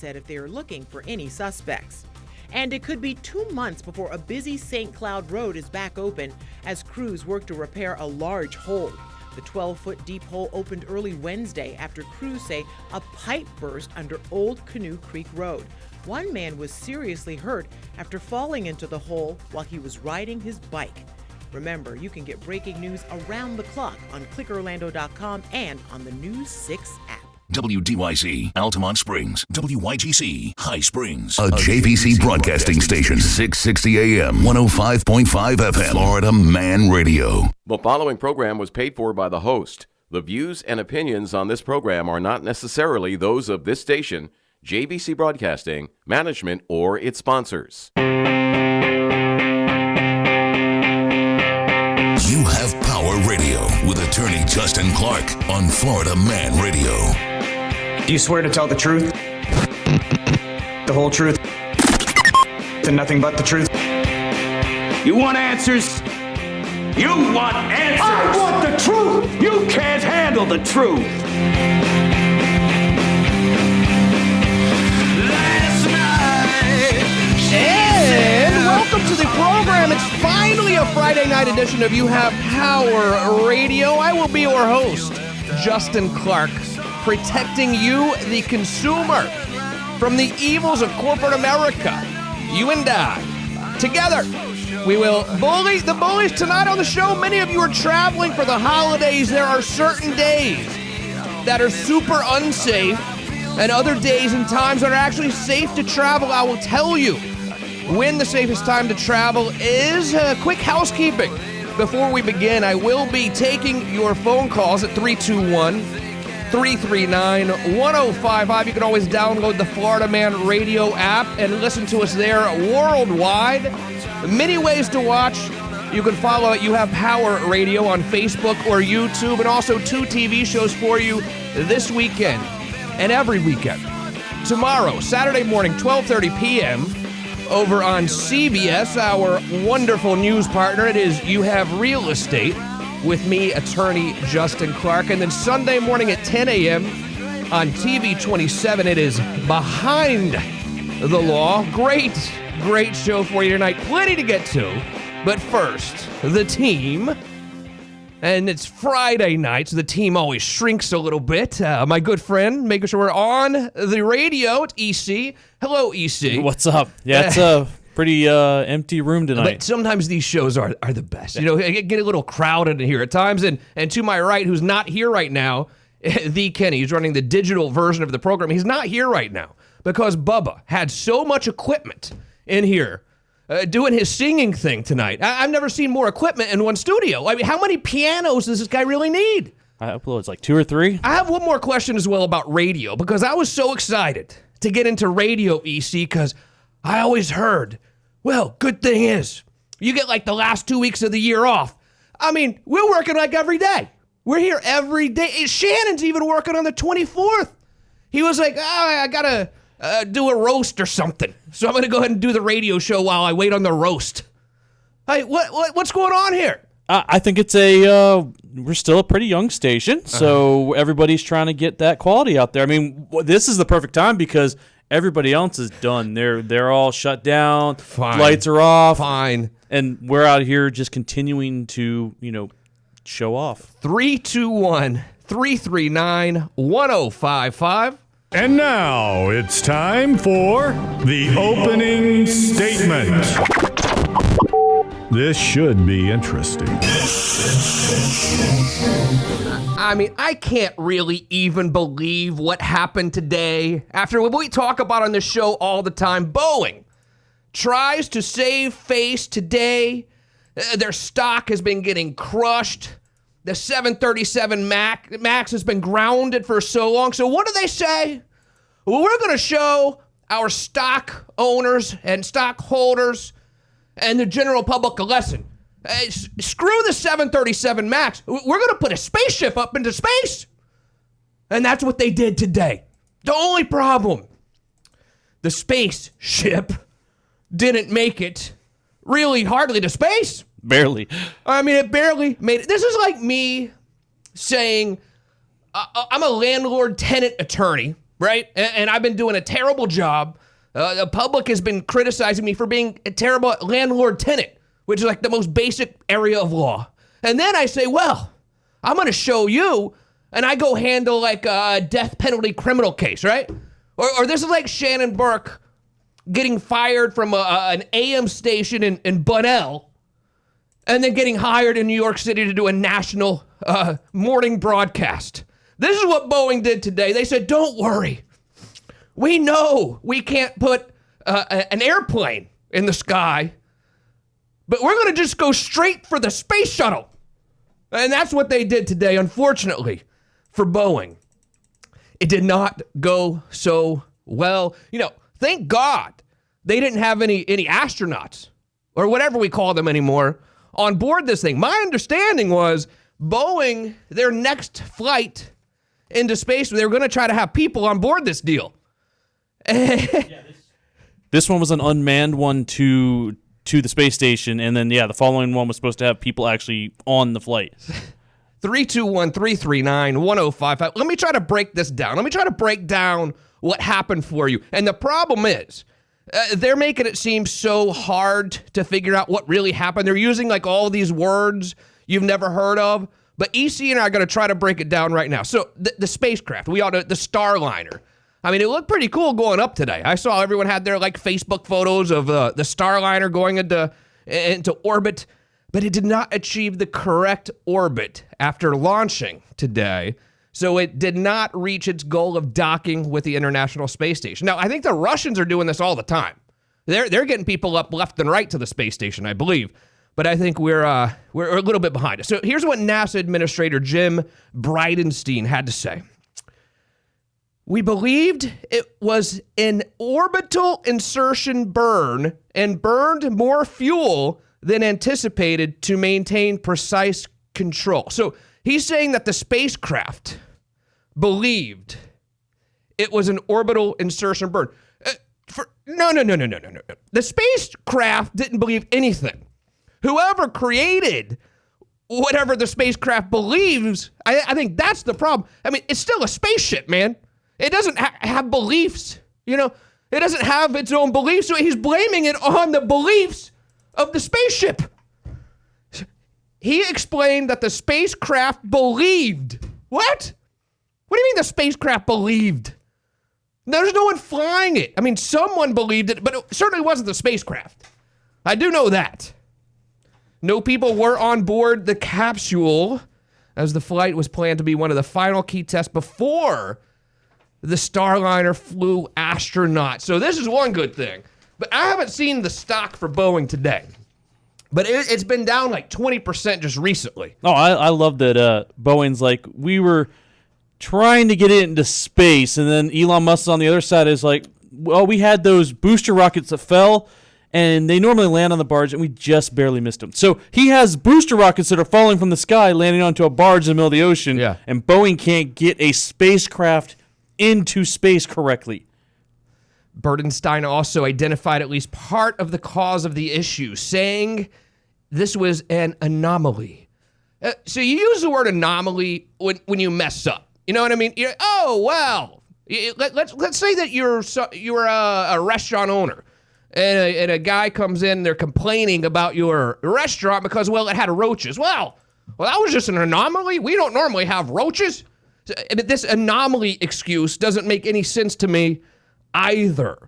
said if they are looking for any suspects. And it could be 2 months before a busy St. Cloud road is back open as crews work to repair a large hole. The 12-foot deep hole opened early Wednesday after crews say a pipe burst under Old Canoe Creek Road. One man was seriously hurt after falling into the hole while he was riding his bike. Remember, you can get breaking news around the clock on clickorlando.com and on the News 6 app. WDYC, Altamont Springs. WYGC, High Springs. A JVC broadcasting station. 660 AM, 105.5 FM. Florida Man Radio. The following program was paid for by the host. The views and opinions on this program are not necessarily those of this station, JVC Broadcasting, management, or its sponsors. You have Power Radio with attorney Justin Clark on Florida Man Radio. Do you swear to tell the truth, the whole truth, and nothing but the truth? You want answers? You want answers! I want the truth! You can't handle the truth! Last night, and welcome to the program. It's finally a Friday night edition of You Have Power Radio. I will be your host, Justin Clark, protecting you, the consumer, from the evils of corporate America. You and I, together, we will bully the bullies tonight on the show. Many of you are traveling for the holidays. There are certain days that are super unsafe and other days and times that are actually safe to travel. I will tell you when the safest time to travel is. Quick housekeeping. Before we begin, I will be taking your phone calls at 321-339-1055. You can always download the Florida Man Radio app and listen to us there worldwide. Many ways to watch. You can follow it. You have Power Radio on Facebook or YouTube, and also 2 TV shows for you this weekend and every weekend. Tomorrow, Saturday morning, 12:30 p.m., over on CBS, our wonderful news partner. It is You Have Real Estate with me, attorney Justin Clark. And then Sunday morning at 10 a.m. on TV 27, it is Behind the Law. Great show for you tonight. Plenty to get to. But first, the team. And it's Friday night, so the team always shrinks a little bit. My good friend, making sure we're on the radio, it's EC. Hello, EC. What's up? Yeah, it's a pretty empty room tonight. But sometimes these shows are the best. You know, get a little crowded in here at times. And to my right, who's not here right now, the Kenny, who's running the digital version of the program. He's not here right now because Bubba had so much equipment in here doing his singing thing tonight. I've never seen more equipment in one studio. I mean, how many pianos does this guy really need? I upload it's like 2 or 3. I have one more question as well about radio, because I was so excited to get into radio, EC, because I always heard, well, good thing is, you get like the last 2 weeks of the year off. I mean, we're working like every day. We're here every day. Shannon's even working on the 24th. He was like, I got to do a roast or something. So I'm going to go ahead and do the radio show while I wait on the roast. Hey, what's going on here? I think it's we're still a pretty young station, so everybody's trying to get that quality out there. I mean, this is the perfect time because everybody else is done. They're all shut down. Fine. Lights are off. Fine. And we're out here just continuing to, show off. 321-339-1055. And now it's time for the opening statement. This should be interesting. I mean, I can't really even believe what happened today. After what we talk about on this show all the time, Boeing tries to save face today. Their stock has been getting crushed. The 737 MAX has been grounded for so long. So what do they say? Well, we're going to show our stock owners and stockholders and the general public a lesson. Screw the 737 MAX. We're going to put a spaceship up into space. And that's what they did today. The only problem, the spaceship didn't make it really hardly to space. Barely. I mean, it barely made it. This is like me saying, I'm a landlord-tenant attorney, right? And I've been doing a terrible job. The public has been criticizing me for being a terrible landlord-tenant, which is like the most basic area of law. And then I say, well, I'm going to show you, and I go handle like a death penalty criminal case, right? Or this is like Shannon Burke getting fired from an AM station in Bunnell, and then getting hired in New York City to do a national morning broadcast. This is what Boeing did today. They said, don't worry. We know we can't put an airplane in the sky, but we're going to just go straight for the space shuttle. And that's what they did today, unfortunately, for Boeing. It did not go so well. You know, thank God they didn't have any astronauts, or whatever we call them anymore, on board this thing. My understanding was Boeing, their next flight into space, they were going to try to have people on board this deal. This one was an unmanned one to the space station, and then, the following one was supposed to have people actually on the flight. 321-339-1055. Let me try to break this down. Let me try to break down what happened for you. And the problem is, they're making it seem so hard to figure out what really happened. They're using like all these words you've never heard of. But EC and I are going to try to break it down right now. So the spacecraft, we all know the Starliner. I mean, it looked pretty cool going up today. I saw everyone had their like Facebook photos of the Starliner going into orbit, but it did not achieve the correct orbit after launching today. So it did not reach its goal of docking with the International Space Station. Now, I think the Russians are doing this all the time. They're getting people up left and right to the space station, I believe. But I think we're a little bit behind it. So here's what NASA Administrator Jim Bridenstine had to say. We believed it was an orbital insertion burn and burned more fuel than anticipated to maintain precise control. So he's saying that the spacecraft believed it was an orbital insertion burn. No. The spacecraft didn't believe anything. Whoever created whatever the spacecraft believes, I think that's the problem. I mean, it's still a spaceship, man. It doesn't have beliefs, you know. It doesn't have its own beliefs, so he's blaming it on the beliefs of the spaceship. He explained that the spacecraft believed. What? What do you mean the spacecraft believed? There's no one flying it. I mean, someone believed it, but it certainly wasn't the spacecraft. I do know that. No people were on board the capsule, as the flight was planned to be one of the final key tests before the Starliner flew astronauts. So this is one good thing. But I haven't seen the stock for Boeing today. But it's been down like 20% just recently. Oh, I love that Boeing's like, we were trying to get it into space, and then Elon Musk on the other side is like, well, we had those booster rockets that fell, and they normally land on the barge, and we just barely missed them. So he has booster rockets that are falling from the sky, landing onto a barge in the middle of the ocean, and Boeing can't get a spacecraft into space correctly. Bridenstine also identified at least part of the cause of the issue, saying this was an anomaly. So you use the word anomaly when you mess up. You know what I mean? Let's say that you're a restaurant owner, and a guy comes in, they're complaining about your restaurant because, it had roaches. Well, that was just an anomaly. We don't normally have roaches. This anomaly excuse doesn't make any sense to me either.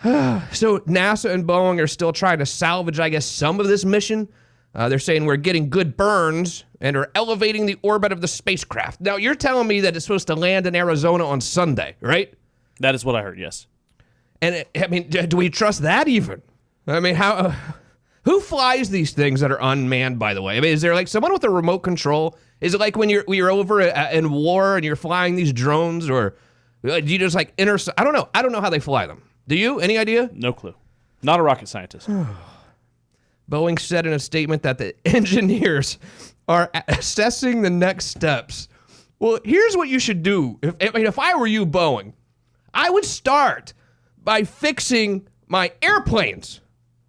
So NASA and Boeing are still trying to salvage, I guess, some of this mission. They're saying we're getting good burns and are elevating the orbit of the spacecraft. Now, you're telling me that it's supposed to land in Arizona on Sunday, right? That is what I heard, yes. And, do we trust that even? I mean, who flies these things that are unmanned, by the way? I mean, is there like someone with a remote control? Is it like when you're over in war and you're flying these drones, or do you just like I don't know. I don't know how they fly them. Do you? Any idea? No clue. Not a rocket scientist. Boeing said in a statement that the engineers are assessing the next steps. Well, here's what you should do. If I were you, Boeing, I would start by fixing my airplanes.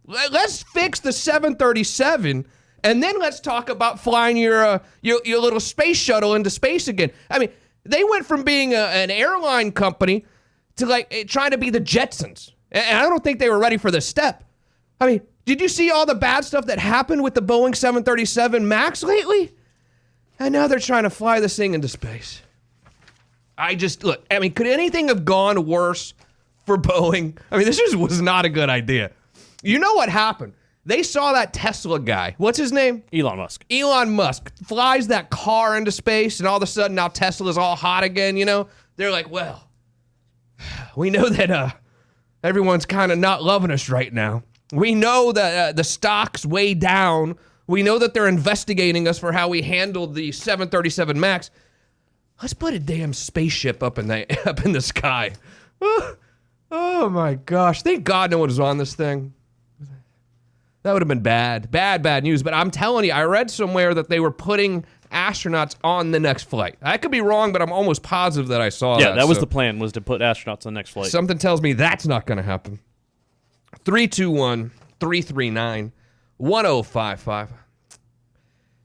Let's fix the 737, and then let's talk about flying your little space shuttle into space again. I mean, They went from being an airline company to like trying to be the Jetsons. And I don't think they were ready for this step. I mean, did you see all the bad stuff that happened with the Boeing 737 MAX lately? And now they're trying to fly this thing into space. Could anything have gone worse for Boeing? I mean, this just was not a good idea. You know what happened? They saw that Tesla guy. What's his name? Elon Musk. Elon Musk flies that car into space, and all of a sudden now Tesla's all hot again, you know? They're like, well, we know that everyone's kind of not loving us right now. We know that the stock's way down. We know that they're investigating us for how we handled the 737 MAX. Let's put a damn spaceship up in the sky. Oh my gosh. Thank God no one was on this thing. That would have been bad. Bad news. But I'm telling you, I read somewhere that they were putting astronauts on the next flight. I could be wrong, but I'm almost positive that I saw that. Yeah, that was the plan, was to put astronauts on the next flight. Something tells me that's not going to happen. 321-339-1055.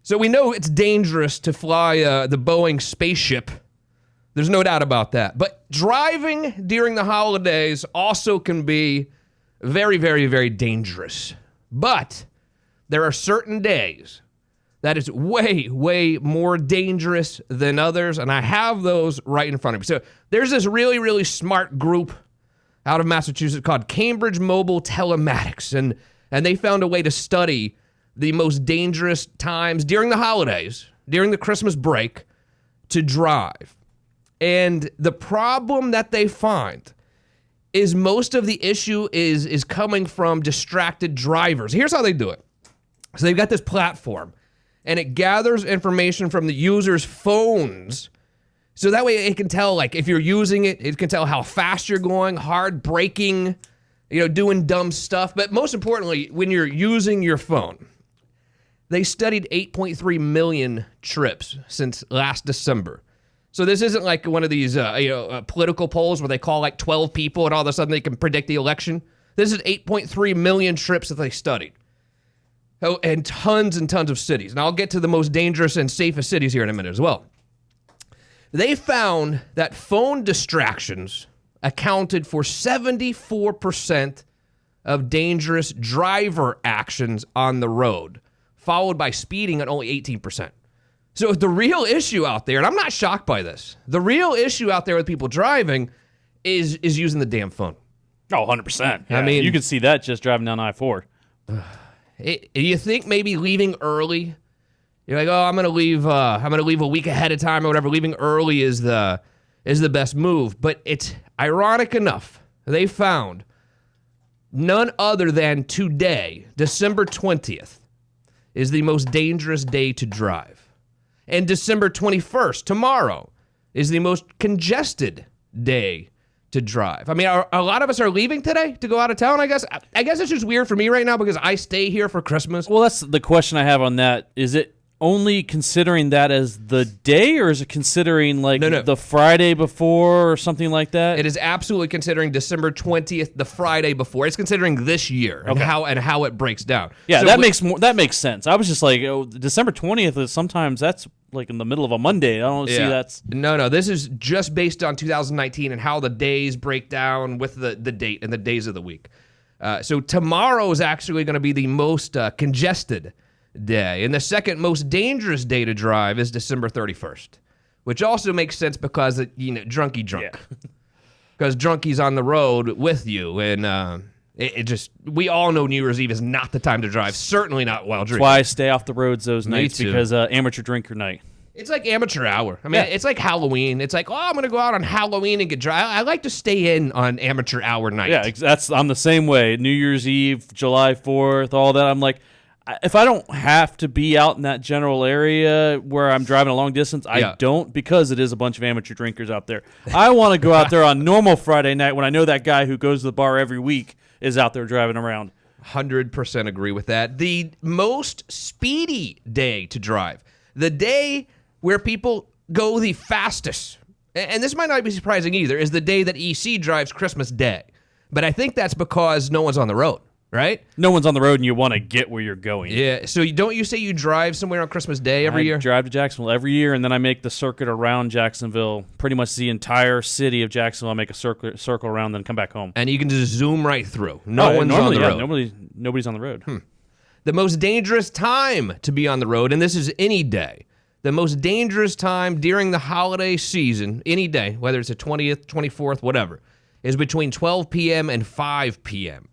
So we know it's dangerous to fly the Boeing spaceship. There's no doubt about that. But driving during the holidays also can be very, very, very dangerous. But there are certain days that is way, way more dangerous than others, and I have those right in front of me. So there's this really, really smart group out of Massachusetts called Cambridge Mobile Telematics, and they found a way to study the most dangerous times during the holidays, during the Christmas break, to drive. And the problem that they find is most of the issue is coming from distracted drivers. Here's how they do it. So they've got this platform, and it gathers information from the user's phones. So that way it can tell, like, if you're using it, it can tell how fast you're going, hard braking, doing dumb stuff. But most importantly, when you're using your phone, they studied 8.3 million trips since last December. So this isn't like one of these political polls where they call like 12 people and all of a sudden they can predict the election. This is 8.3 million trips that they studied. Oh, and tons of cities. And I'll get to the most dangerous and safest cities here in a minute as well. They found that phone distractions accounted for 74% of dangerous driver actions on the road, followed by speeding at only 18%. So the real issue out there, and I'm not shocked by this, the real issue out there with people driving is using the damn phone. Oh, 100%. Yeah. I mean, you could see that just driving down I-4. You think maybe leaving early, you're like, oh, I'm gonna leave a week ahead of time or whatever. Leaving early is the best move. But it's ironic enough, they found none other than today, December 20th, is the most dangerous day to drive. And December 21st, tomorrow, is the most congested day to drive. I mean, a lot of us are leaving today to go out of town, I guess. I guess it's just weird for me right now because I stay here for Christmas. Well, that's the question I have on that. Is it only considering that as the day, or is it considering like the Friday before or something like that? It is absolutely considering December 20th, the Friday before. It's considering this year and how it breaks down. Yeah, so that makes sense. I was just like, December 20th is sometimes that's like in the middle of a Monday. I don't see that's... No, this is just based on 2019 and how the days break down with the date and the days of the week. So tomorrow is actually going to be the most congested day. And the second most dangerous day to drive is December 31st, which also makes sense because, drunky drunk. Because drunkie's on the road with you. And we all know New Year's Eve is not the time to drive. Certainly not while drinking. That's why I stay off the roads those nights, because amateur drinker night. It's like amateur hour. I mean, it's like Halloween. It's like, I'm going to go out on Halloween and get dry. I like to stay in on amateur hour night. Yeah, I'm the same way. New Year's Eve, July 4th, all that. I'm like, if I don't have to be out in that general area where I'm driving a long distance, I don't, because it is a bunch of amateur drinkers out there. I want to go out there on normal Friday night when I know that guy who goes to the bar every week is out there driving around. 100% agree with that. The most speedy day to drive, the day where people go the fastest, and this might not be surprising either, is the day that EC drives Christmas Day. But I think that's because no one's on the road. right? No one's on the road and you want to get where you're going. Yeah, so don't you say you drive somewhere on Christmas Day every year? I drive to Jacksonville every year, and then I make the circuit around Jacksonville, pretty much the entire city of Jacksonville. I make a circle around, then come back home. And you can just zoom right through. No one's on the road. Nobody's on the road. The most dangerous time to be on the road, and this is any day, the most dangerous time during the holiday season, any day, whether it's the 20th, 24th, whatever, is between 12 p.m. and 5 p.m.,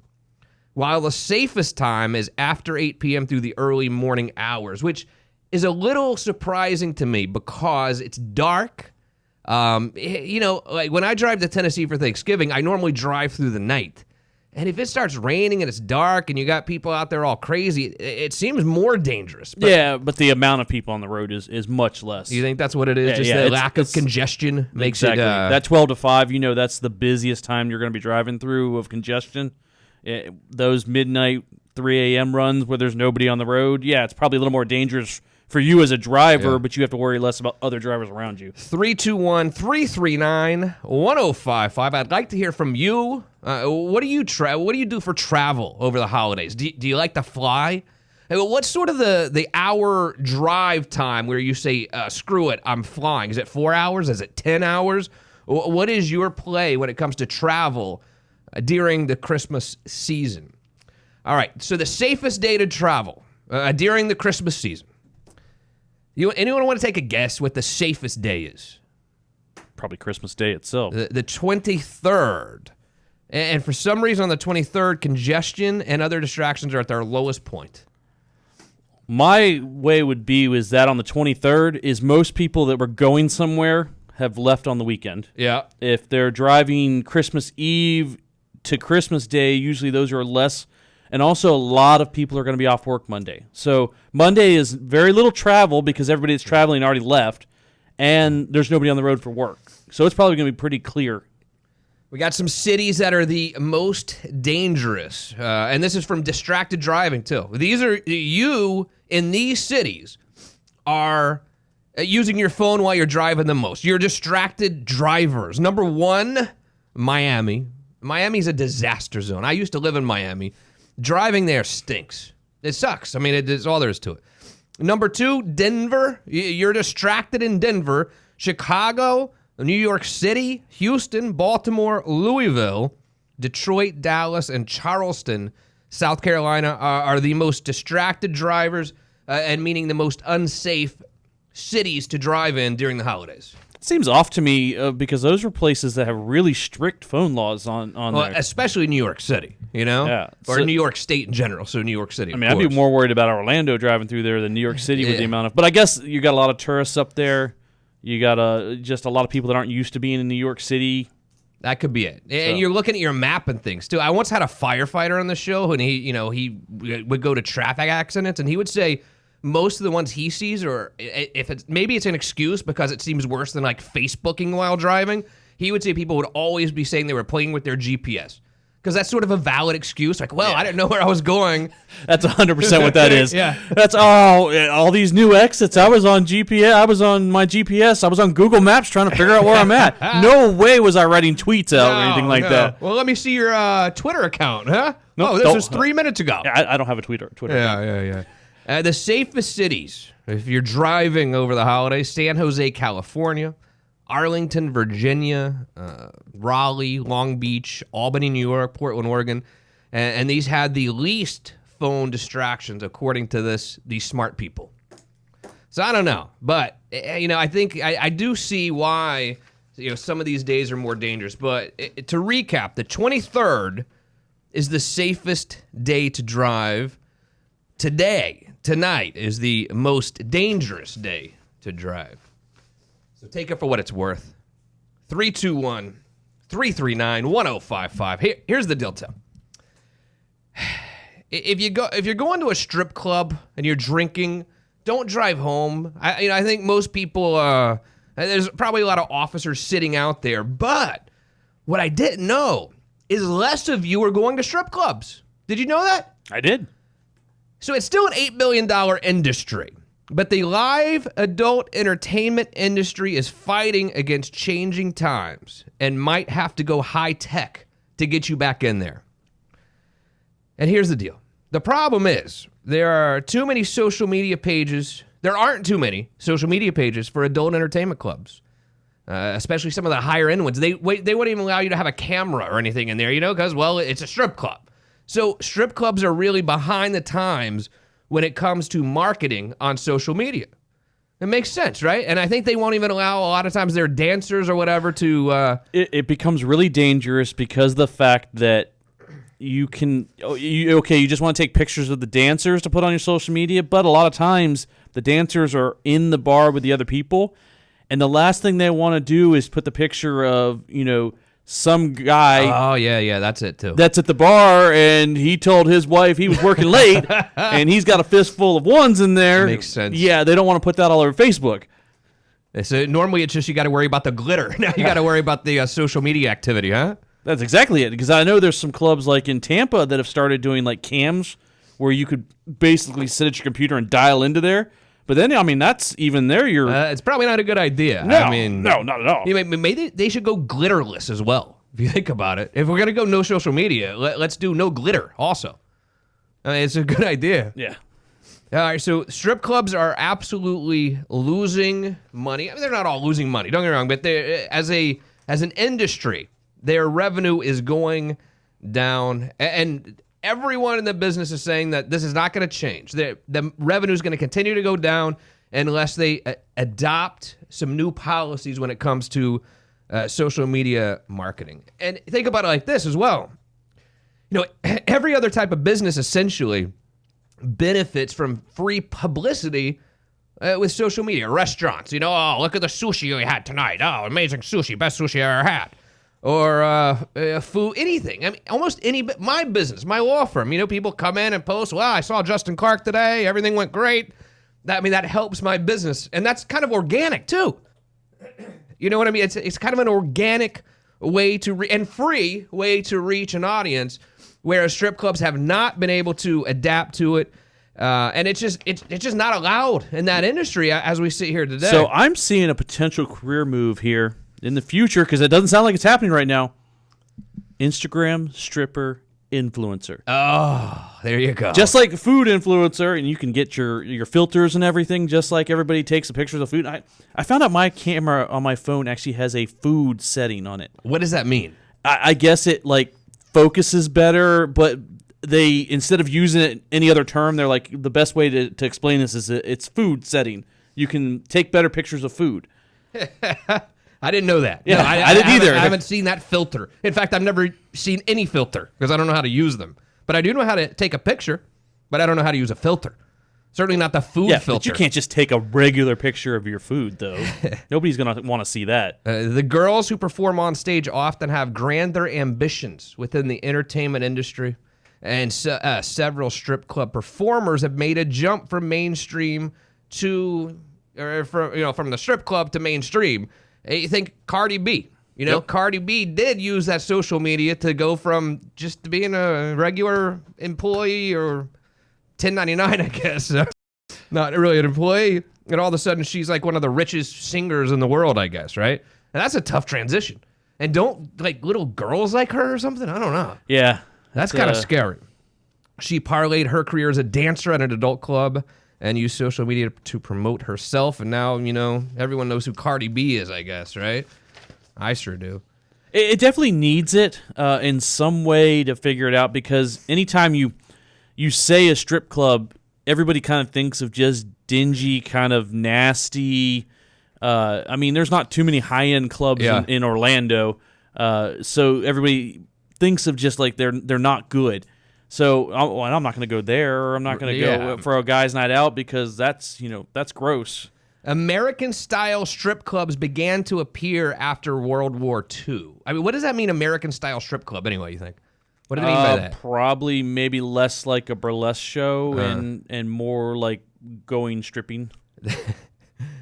while the safest time is after 8 p.m. through the early morning hours, which is a little surprising to me because it's dark. Like when I drive to Tennessee for Thanksgiving, I normally drive through the night. And if it starts raining and it's dark and you got people out there all crazy, it seems more dangerous. But the amount of people on the road is much less. You think that's what it is? The lack of congestion makes exactly. it... That 12 to 5, that's the busiest time you're going to be driving through of congestion. Those midnight 3 a.m. runs where there's nobody on the road, it's probably a little more dangerous for you as a driver, but you have to worry less about other drivers around you. 321-339-1055. I'd like to hear from you. What do you do for travel over the holidays? Do you like to fly? What's sort of the hour drive time where you say, screw it, I'm flying? Is it 4 hours? Is it 10 hours? What is your play when it comes to travel during the Christmas season? All right, so the safest day to travel during the Christmas season. Anyone want to take a guess what the safest day is? Probably Christmas Day itself. The 23rd. And for some reason on the 23rd, congestion and other distractions are at their lowest point. My way would be was that on the 23rd is most people that were going somewhere have left on the weekend. Yeah. If they're driving Christmas Eve to Christmas Day, usually those are less. And also, a lot of people are going to be off work Monday. So Monday is very little travel because everybody that's traveling already left, and there's nobody on the road for work. So it's probably going to be pretty clear. We got some cities that are the most dangerous, and this is from distracted driving, too. You in these cities are using your phone while you're driving the most. You're distracted drivers. Number 1, Miami. Miami's a disaster zone. I used to live in Miami. Driving there stinks. It sucks. I mean, it's all there is to it. Number 2, Denver. You're distracted in Denver. Chicago, New York City, Houston, Baltimore, Louisville, Detroit, Dallas, and Charleston, South Carolina are the most distracted drivers and meaning the most unsafe cities to drive in during the holidays. It seems off to me because those are places that have really strict phone laws on there. Especially New York City, Yeah. Or New York State in general, so New York City, I'd be more worried about Orlando driving through there than New York City with the amount of... But I guess you got a lot of tourists up there. You got just a lot of people that aren't used to being in New York City. That could be it. And you're looking at your map and things, too. I once had a firefighter on the show, and he would go to traffic accidents, and he would say... Most of the ones he sees, or if it's maybe it's an excuse because it seems worse than like Facebooking while driving, he would say people would always be saying they were playing with their GPS. Because that's sort of a valid excuse. Like, I didn't know where I was going. That's 100% what that is. Yeah. That's all these new exits. I was on GPS. I was on my GPS. I was on Google Maps trying to figure out where I'm at. No way was I writing tweets out or anything like that. Well, let me see your Twitter account, huh? Nope, this was 3 minutes ago. I don't have a Twitter account. Yeah. The safest cities, if you're driving over the holidays, San Jose, California, Arlington, Virginia, Raleigh, Long Beach, Albany, New York, Portland, Oregon, and these had the least phone distractions according to these smart people. So I don't know, but I think I do see why some of these days are more dangerous. But to recap, the 23rd is the safest day to drive. Tonight is the most dangerous day to drive. So take it for what it's worth. 321-339-1055. Here's the deal, Tim. If you're going to a strip club and you're drinking, don't drive home. I think most people there's probably a lot of officers sitting out there, but what I didn't know is less of you are going to strip clubs. Did you know that? I did. So it's still an $8 billion industry, but the live adult entertainment industry is fighting against changing times and might have to go high tech to get you back in there. And here's the deal. The problem is there are too many social media pages. There aren't too many social media pages for adult entertainment clubs, especially some of the higher end ones. They wouldn't even allow you to have a camera or anything in there, because, well, it's a strip club. So strip clubs are really behind the times when it comes to marketing on social media. It makes sense, right? And I think they won't even allow a lot of times their dancers or whatever to... It becomes really dangerous because of the fact that you just want to take pictures of the dancers to put on your social media, but a lot of times the dancers are in the bar with the other people, and the last thing they want to do is put the picture of, some guy. Oh, yeah, that's it too. That's at the bar, and he told his wife he was working late, and he's got a fistful of ones in there. Makes sense. Yeah, they don't want to put that all over Facebook. So normally it's just you got to worry about the glitter. Now you got to worry about the social media activity, huh? That's exactly it, because I know there's some clubs like in Tampa that have started doing like cams where you could basically sit at your computer and dial into there. But then, that's even there. It's probably not a good idea. No, not at all. Maybe they should go glitterless as well, if you think about it. If we're going to go no social media, let's do no glitter also. It's a good idea. Yeah. All right, so strip clubs are absolutely losing money. They're not all losing money, don't get me wrong, but as an industry, their revenue is going down, and everyone in the business is saying that this is not going to change. The revenue is going to continue to go down unless they adopt some new policies when it comes to social media marketing. And think about it like this as well. Every other type of business essentially benefits from free publicity with social media. Restaurants, oh, look at the sushi we had tonight. Oh, amazing sushi, best sushi I ever had. Or food, anything. Almost any, my business, my law firm, people come in and post, well, I saw Justin Clark today, everything went great. That helps my business. And that's kind of organic too. You know what I mean? It's kind of an organic way and free way to reach an audience, whereas strip clubs have not been able to adapt to it. And it's just not allowed in that industry as we sit here today. So I'm seeing a potential career move here in the future, because it doesn't sound like it's happening right now. Instagram stripper influencer. Oh, there you go. Just like food influencer, and you can get your filters and everything, just like everybody takes the pictures of food. I found out my camera on my phone actually has a food setting on it. What does that mean? I guess it focuses better, but they, instead of using it any other term, they're like, the best way to explain this is it's food setting. You can take better pictures of food. I didn't know that. Yeah, no, I didn't either. I haven't seen that filter. In fact, I've never seen any filter because I don't know how to use them. But I do know how to take a picture, but I don't know how to use a filter. Certainly not the food filter. But you can't just take a regular picture of your food, though. Nobody's going to want to see that. The girls who perform on stage often have grander ambitions within the entertainment industry, and several strip club performers have made a jump from mainstream from the strip club to mainstream. You think Cardi B. Yep. Cardi B did use that social media to go from just being a regular employee or 1099, I guess. Not really an employee. And all of a sudden, she's like one of the richest singers in the world, I guess, right? And that's a tough transition. And don't, little girls like her or something? I don't know. Yeah. That's kind of scary. She parlayed her career as a dancer at an adult club and used social media to promote herself. And now, everyone knows who Cardi B is, I guess, right? I sure do. It definitely needs it in some way to figure it out, because anytime you say a strip club, everybody kind of thinks of just dingy, kind of nasty. There's not too many high-end clubs in Orlando, so everybody thinks of just they're not good. So I'm not going to go there, or I'm not going to go for a guy's night out, because that's gross. American-style strip clubs began to appear after World War II. What does that mean, American-style strip club, anyway, you think? What do they mean by that? Probably maybe less like a burlesque show and more like going stripping.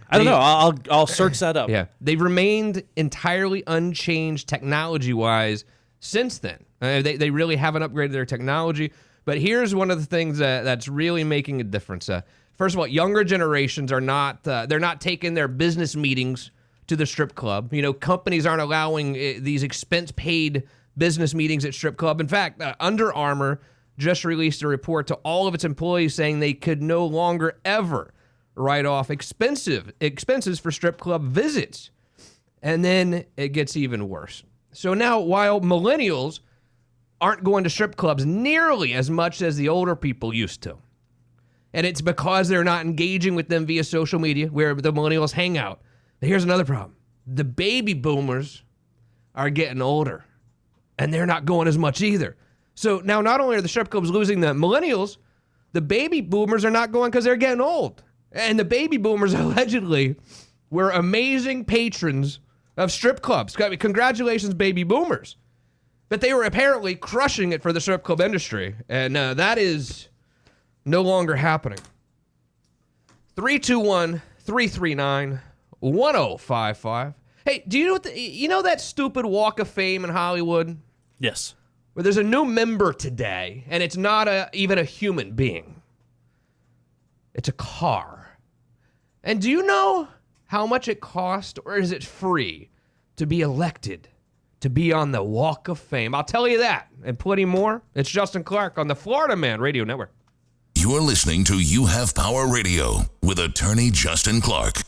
I don't know. I'll search that up. Yeah. They've remained entirely unchanged technology-wise since then. They really haven't upgraded their technology. But here's one of the things that's really making a difference. First of all, younger generations are not they're not taking their business meetings to the strip club. Companies aren't allowing these expense-paid business meetings at strip club. In fact, Under Armour just released a report to all of its employees saying they could no longer ever write off expenses for strip club visits. And then it gets even worse. So now, while millennials aren't going to strip clubs nearly as much as the older people used to, and it's because they're not engaging with them via social media where the millennials hang out. But here's another problem. The baby boomers are getting older, and they're not going as much either. So now not only are the strip clubs losing the millennials, the baby boomers are not going because they're getting old. And the baby boomers allegedly were amazing patrons of strip clubs. I mean, congratulations, baby boomers. But they were apparently crushing it for the strip club industry, and that is no longer happening. 321-339-1055. Hey, do you know you know that stupid Walk of Fame in Hollywood? Yes. Where there's a new member today, and it's not even a human being. It's a car. And do you know how much it costs, or is it free to be elected to be on the Walk of Fame? I'll tell you that and plenty more. It's Justin Clark on the Florida Man Radio Network. You're listening to You Have Power Radio with attorney Justin Clark.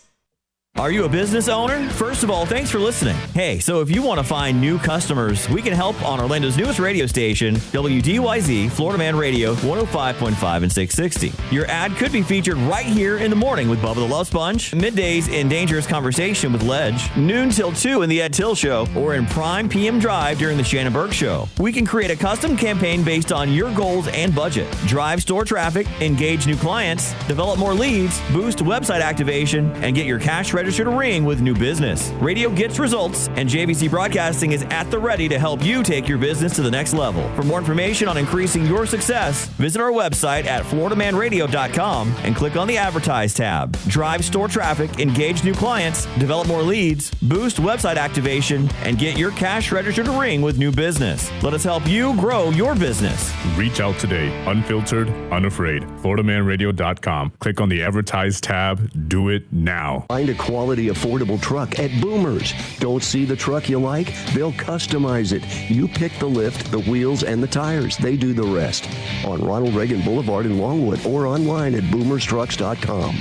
Are you a business owner? First of all, thanks for listening. Hey, so if you want to find new customers, we can help on Orlando's newest radio station, WDYZ, Florida Man Radio, 105.5 and 660. Your ad could be featured right here in the morning with Bubba the Love Sponge, middays in Dangerous Conversation with Ledge, noon till 2 in the Ed Till Show, or in prime PM Drive during the Shannon Burke Show. We can create a custom campaign based on your goals and budget. Drive store traffic, engage new clients, develop more leads, boost website activation, and get your cash register to ring with new business. Radio gets results, and JVC Broadcasting is at the ready to help you take your business to the next level. For more information on increasing your success, visit our website at floridamanradio.com and click on the Advertise tab. Drive store traffic, engage new clients, develop more leads, boost website activation, and get your cash register to ring with new business. Let us help you grow your business. Reach out today. Unfiltered, unafraid. FloridaManRadio.com. Click on the Advertise tab. Do it now. Find a quality, affordable truck at Boomers. Don't see the truck you like? They'll customize it. You pick the lift, the wheels, and the tires. They do the rest. On Ronald Reagan Boulevard in Longwood or online at boomerstrucks.com.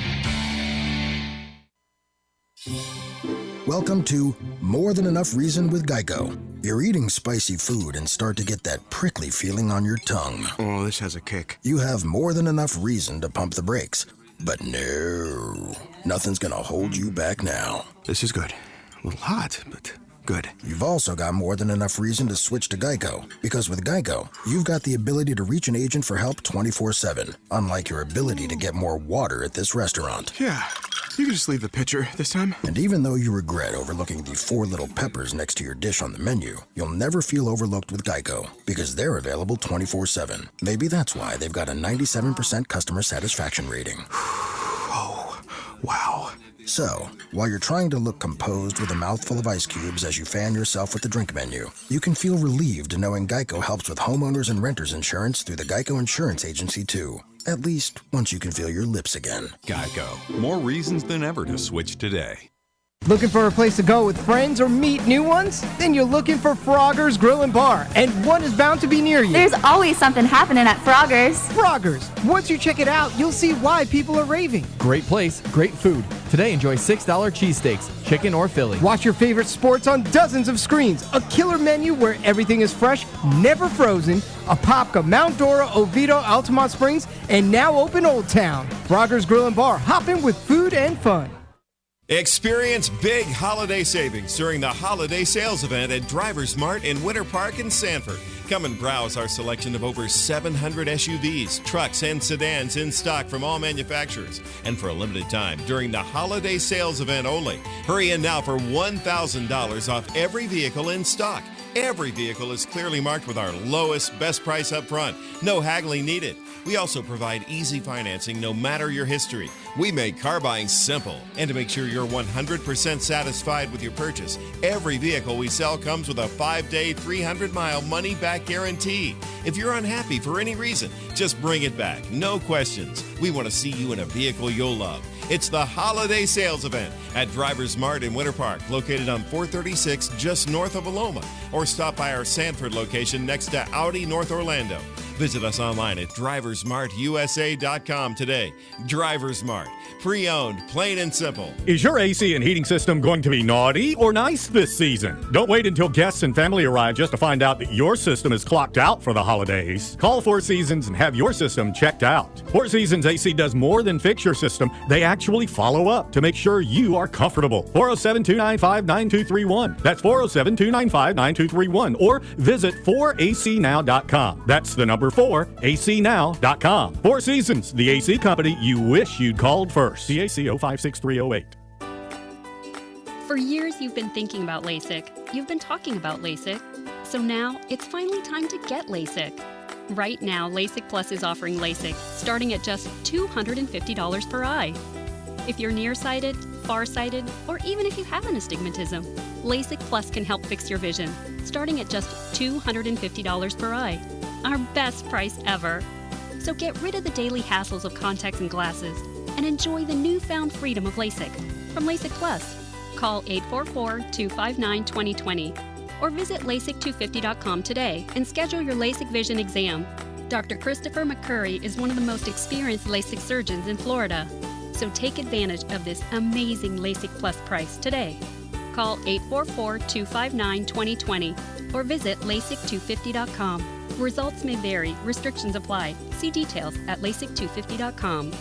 Welcome to More Than Enough Reason with Geico. You're eating spicy food and start to get that prickly feeling on your tongue. Oh, this has a kick. You have more than enough reason to pump the brakes. But no, nothing's gonna hold you back now. This is good. A little hot, but good. You've also got more than enough reason to switch to Geico. Because with Geico, you've got the ability to reach an agent for help 24/7. Unlike your ability to get more water at this restaurant. Yeah, you can just leave the pitcher this time. And even though you regret overlooking the 4 little peppers next to your dish on the menu, you'll never feel overlooked with Geico. Because they're available 24/7. Maybe that's why they've got a 97% customer satisfaction rating. Oh, wow. So, while you're trying to look composed with a mouthful of ice cubes as you fan yourself with the drink menu, you can feel relieved knowing Geico helps with homeowners and renters insurance through the Geico Insurance Agency, too. At least, once you can feel your lips again. Geico. More reasons than ever to switch today. Looking for a place to go with friends or meet new ones? Then you're looking for Frogger's Grill and Bar, and one is bound to be near you. There's always something happening at Frogger's. Frogger's. Once you check it out, you'll see why people are raving. Great place, great food. Today, enjoy $6 cheesesteaks, chicken or Philly. Watch your favorite sports on dozens of screens. A killer menu where everything is fresh, never frozen. A Popka, Mount Dora, Oviedo, Altamont Springs, and now open Old Town. Frogger's Grill and Bar, hopping with food and fun. Experience big holiday savings during the holiday sales event at Drivers Mart in Winter Park in Sanford. Come and browse our selection of over 700 SUVs, trucks, and sedans in stock from all manufacturers. And for a limited time, during the holiday sales event only, hurry in now for $1,000 off every vehicle in stock. Every vehicle is clearly marked with our lowest, best price up front. No haggling needed. We also provide easy financing no matter your history. We make car buying simple. And to make sure you're 100% satisfied with your purchase, every vehicle we sell comes with a 5-day, 300-mile money-back guarantee. If you're unhappy for any reason, just bring it back. No questions. We want to see you in a vehicle you'll love. It's the holiday sales event at Drivers Mart in Winter Park, located on 436 just north of Aloma, or stop by our Sanford location next to Audi North Orlando. Visit us online at driversmartusa.com today. DriverSmart, pre-owned, plain and simple. Is your AC and heating system going to be naughty or nice this season? Don't wait until guests and family arrive just to find out that your system is clocked out for the holidays. Call Four Seasons and have your system checked out. Four Seasons AC does more than fix your system. They actually follow up to make sure you are comfortable. 407-295-9231. That's 407-295-9231. Or visit 4acnow.com. That's the number 4acnow.com. Four Seasons, the AC company you wish you'd called first. CAC 056308. For years, you've been thinking about LASIK. You've been talking about LASIK. So now, it's finally time to get LASIK. Right now, LASIK Plus is offering LASIK, starting at just $250 per eye. If you're nearsighted, farsighted, or even if you have an astigmatism, LASIK Plus can help fix your vision, starting at just $250 per eye. Our best price ever. So get rid of the daily hassles of contacts and glasses and enjoy the newfound freedom of LASIK from LASIK Plus. Call 844-259-2020 or visit LASIK250.com today and schedule your LASIK vision exam. Dr. Christopher McCurry is one of the most experienced LASIK surgeons in Florida. So take advantage of this amazing LASIK Plus price today. Call 844-259-2020 or visit LASIK250.com. Results may vary. Restrictions apply. See details at LASIK250.com.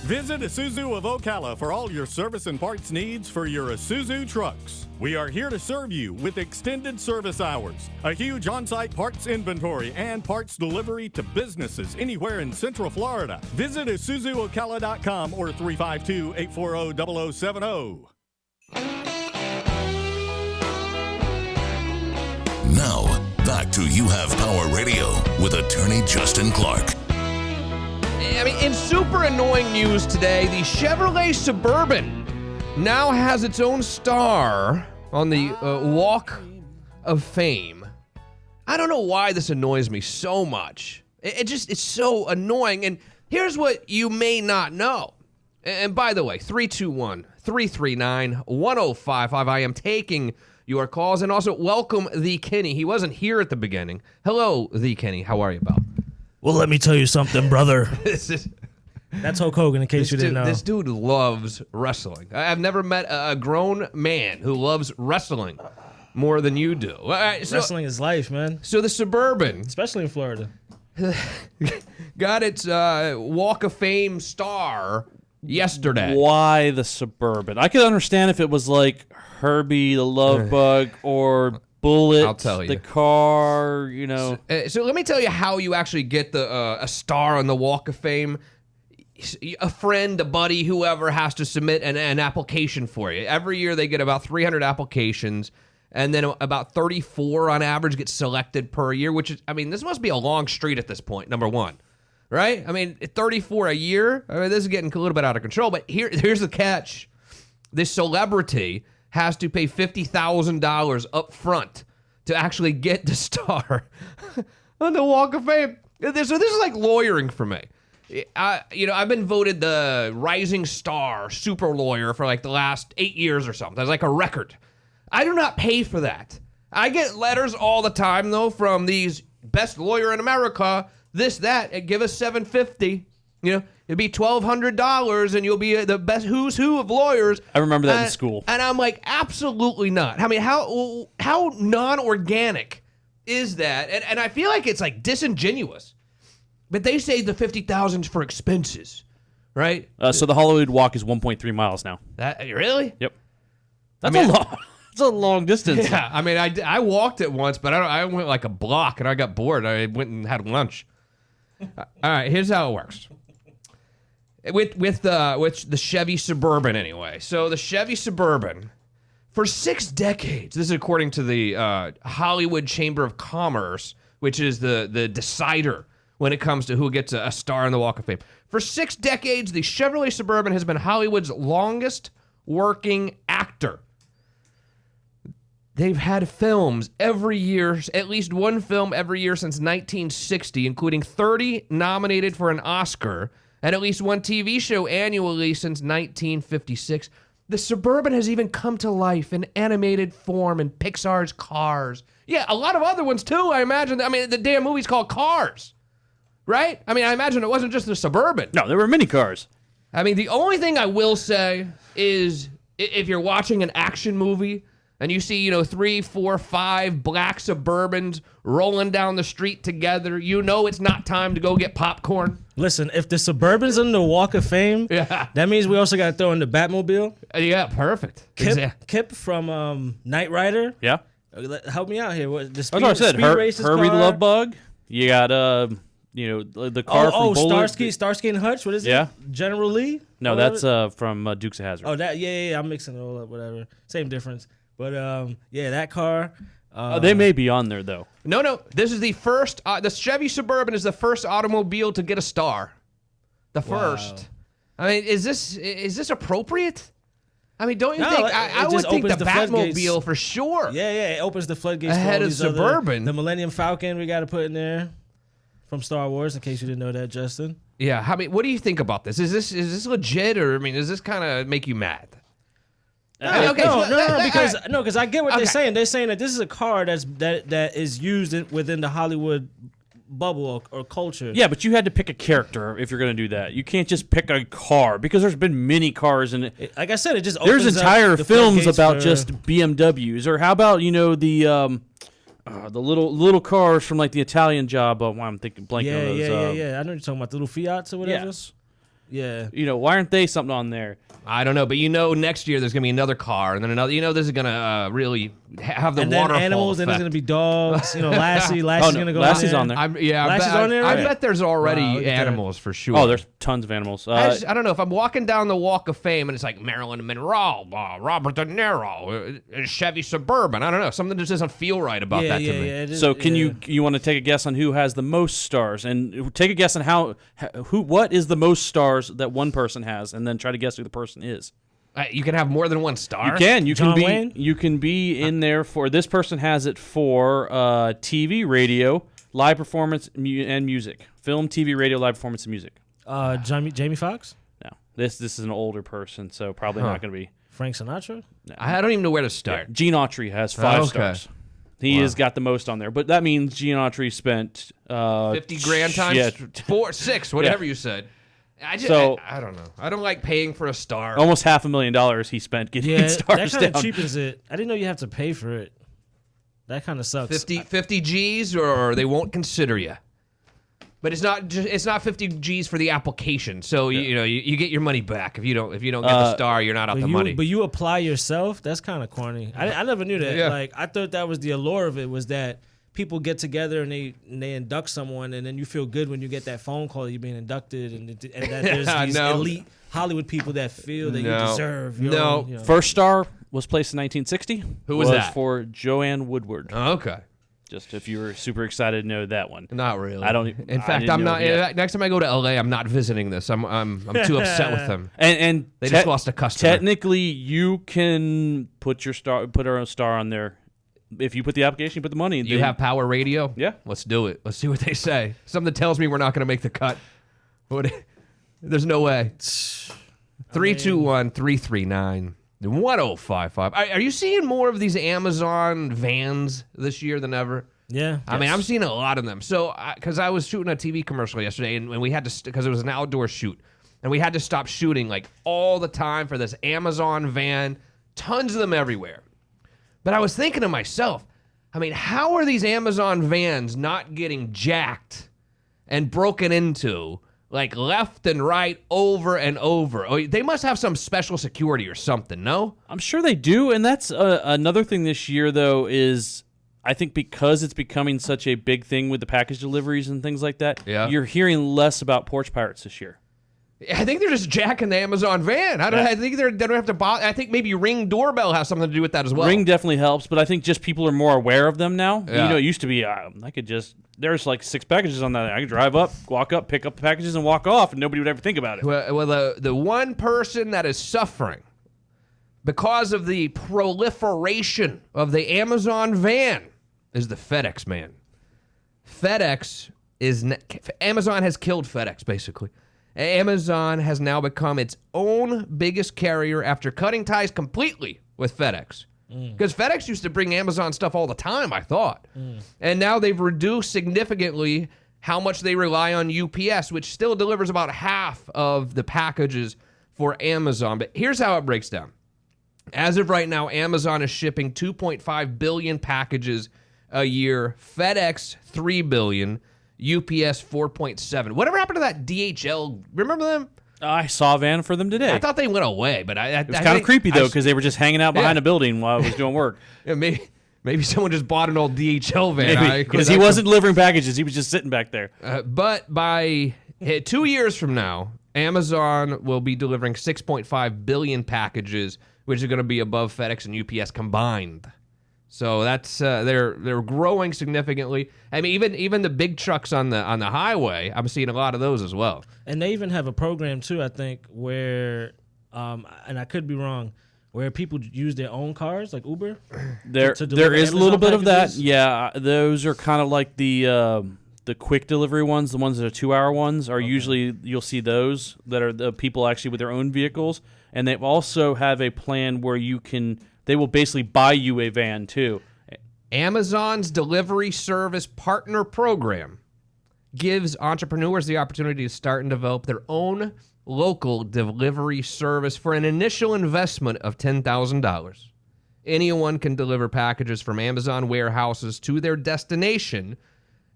Visit Isuzu of Ocala for all your service and parts needs for your Isuzu trucks. We are here to serve you with extended service hours, a huge on-site parts inventory, and parts delivery to businesses anywhere in Central Florida. Visit IsuzuOcala.com or 352-840-0070. Now, back to You Have Power Radio with attorney Justin Clark. I mean, in super annoying news today, the Chevrolet Suburban now has its own star on the Walk of Fame. I don't know why this annoys me so much. It's so annoying. And here's what you may not know. And by the way, 321-339-1055. I am taking your calls. And also, welcome the Kenny. He wasn't here at the beginning. Hello, the Kenny. How are you, pal? Well, let me tell you something, brother. That's Hulk Hogan, in case you didn't know. This dude loves wrestling. I've never met a grown man who loves wrestling more than you do. All right, so, wrestling is life, man. So the Suburban, especially in Florida, got its Walk of Fame star yesterday. Why the Suburban? I could understand if it was like Herbie the Love Bug or Bullet, I'll tell you. the car, you know. So let me tell you how you actually get a star on the Walk of Fame. A friend, a buddy, whoever has to submit an application for you. Every year they get about 300 applications, and then about 34 on average get selected per year, which is, I mean, this must be a long street at this point, number one. Right? I mean, 34 a year? I mean, this is getting a little bit out of control, but here's the catch. This celebrity has to pay $50,000 up front to actually get the star on the Walk of Fame. So this is like lawyering for me. I've been voted the rising star super lawyer for like the last 8 years or something. That's like a record. I do not pay for that. I get letters all the time, though, from these best lawyer in America, this, that, and give us $750. You know, it'd be $1,200 and you'll be the best who's who of lawyers. I remember that in school. And I'm like, absolutely not. I mean, how non-organic is that? And I feel like it's like disingenuous. But they say the $50,000 for expenses, right? So the Hollywood Walk is 1.3 miles now. That really? Yep. That's a long distance. Yeah, I mean, I walked it once, but I went like a block and I got bored. I went and had lunch. All right, here's how it works. With the Chevy Suburban anyway. So the Chevy Suburban, for 6 decades, this is according to the Hollywood Chamber of Commerce, which is the decider when it comes to who gets a star on the Walk of Fame. For 6 decades, the Chevrolet Suburban has been Hollywood's longest working actor. They've had films every year, at least one film every year since 1960, including 30 nominated for an Oscar, and at least one TV show annually since 1956. The Suburban has even come to life in animated form in Pixar's Cars. Yeah, a lot of other ones too, I imagine. I mean, the damn movie's called Cars, right? I mean, I imagine it wasn't just the Suburban. No, there were mini cars. I mean, the only thing I will say is if you're watching an action movie and you see, 3, 4, 5 black Suburbans rolling down the street together, it's not time to go get popcorn. Listen, if the Suburban's in the Walk of Fame, that means we also got to throw in the Batmobile. Yeah, perfect. Kip from Knight Rider. Yeah. Help me out here. That's what I said. Herbie the Love Bug. You got, the car from Starsky and Hutch. What is it? Yeah. General Lee? No, that's from Dukes of Hazzard. Oh, yeah. I'm mixing it all up. Whatever. Same difference. But that car. They may be on there though. No. This is the first. The Chevy Suburban is the first automobile to get a star. The first. I mean, is this appropriate? I mean, don't you think? I would think the Batmobile for sure. Yeah. It opens the floodgates ahead of Suburban. The Millennium Falcon we got to put in there from Star Wars, in case you didn't know that, Justin. Yeah. I mean, what do you think about this? Is this legit, or does this kind of make you mad? No, because I get what they're saying. They're saying that this is a car that is used within the Hollywood bubble or culture. Yeah, but you had to pick a character if you're going to do that. You can't just pick a car because there's been many cars in it. Like I said, it just opens there's entire up films about just BMWs, or how about the little cars from like the Italian Job. I'm thinking blanking on those. Yeah. I know you're talking about the little Fiats or whatever. Yes. Yeah. Why aren't they something on there? I don't know, but next year there's going to be another car, and then another. This is going to really have the waterfall then animals, effect. and there's going to be dogs. Lassie's going to go Lassie's on there. on there. Lassie's on there? I bet there's already animals for sure. Oh, there's tons of animals. I don't know. If I'm walking down the Walk of Fame and it's like Marilyn Monroe, Robert De Niro, Chevy Suburban, I don't know. Something just doesn't feel right about that to me. So can you want to take a guess on who has the most stars, and take a guess on what is the most stars that one person has, and then try to guess who the person is. You can have more than one star. You can. Wayne? You can be in there for. This person has it for TV, radio, live performance, and music. Film, TV, radio, live performance, and music. Jamie Foxx? No. This is an older person, so probably not going to be. Frank Sinatra? No. I don't even know where to start. Yeah. Gene Autry has 5 stars. He has got the most on there, but that means Gene Autry spent $50,000 times 4, 6, whatever you said. I don't know. I don't like paying for a star. Almost $500,000 he spent getting stars that kind down. of cheapens it. I didn't know you have to pay for it. That kind of sucks. 50 G's, or they won't consider you. But it's not 50 G's for the application. So you get your money back if you don't get the star. You're not out the money. But you apply yourself. That's kind of corny. I never knew that. Yeah. Like I thought that was the allure of it, was that people get together and they induct someone, and then you feel good when you get that phone call that you're being inducted, and that there's these elite Hollywood people that feel that you deserve. First star was placed in 1960. Who was that? For Joanne Woodward. Oh, okay. Just if you were super excited to know that one. Not really. I don't. In fact, I'm not. Next time I go to LA, I'm not visiting this. I'm too upset with them. And they just lost a customer. Technically, you can put our own star on there. If you put the application, you put the money. You have Power Radio? Yeah. Let's do it. Let's see what they say. Something tells me we're not going to make the cut. There's no way. 321-339-1055. Are you seeing more of these Amazon vans this year than ever? Yeah. I mean, I'm seeing a lot of them. So, because I was shooting a TV commercial yesterday, and we had to, because it was an outdoor shoot, and we had to stop shooting like all the time for this Amazon van. Tons of them everywhere. But I was thinking to myself, I mean, how are these Amazon vans not getting jacked and broken into, like left and right, over and over? Oh, they must have some special security or something, no? I'm sure they do, and that's another thing this year, though, is I think because it's becoming such a big thing with the package deliveries and things like that, you're hearing less about porch pirates this year. I think they're just jacking the Amazon van. I think they don't have to bother. I think maybe Ring doorbell has something to do with that as well. Ring definitely helps, but I think just people are more aware of them now. Yeah. It used to be there's like 6 packages on that. I could drive up, walk up, pick up the packages, and walk off, and nobody would ever think about it. Well, the one person that is suffering because of the proliferation of the Amazon van is the FedEx man. Amazon has killed FedEx, basically. Amazon has now become its own biggest carrier after cutting ties completely with FedEx. Because FedEx used to bring Amazon stuff all the time, I thought. And now they've reduced significantly how much they rely on UPS, which still delivers about half of the packages for Amazon. But here's how it breaks down. As of right now, Amazon is shipping 2.5 billion packages a year, FedEx 3 billion, UPS 4.7. Whatever happened to that DHL? Remember them? I saw a van for them today. I thought they went away, but it was kind of creepy though because they were just hanging out behind a building while I was doing work. Yeah, maybe someone just bought an old DHL van because he wasn't delivering packages; he was just sitting back there. But by 2 years from now, Amazon will be delivering 6.5 billion packages, which is going to be above FedEx and UPS combined. So that's they're growing significantly. I mean, even the big trucks on the highway, I'm seeing a lot of those as well. And they even have a program too, I think, where and I could be wrong, where people use their own cars like Uber. There is a little bit of that. Yeah, those are kind of like the quick delivery ones. The ones that are 2-hour ones are usually you'll see those that are the people actually with their own vehicles, and they also have a plan where they will basically buy you a van too. Amazon's delivery service partner program gives entrepreneurs the opportunity to start and develop their own local delivery service for an initial investment of $10,000. Anyone can deliver packages from Amazon warehouses to their destination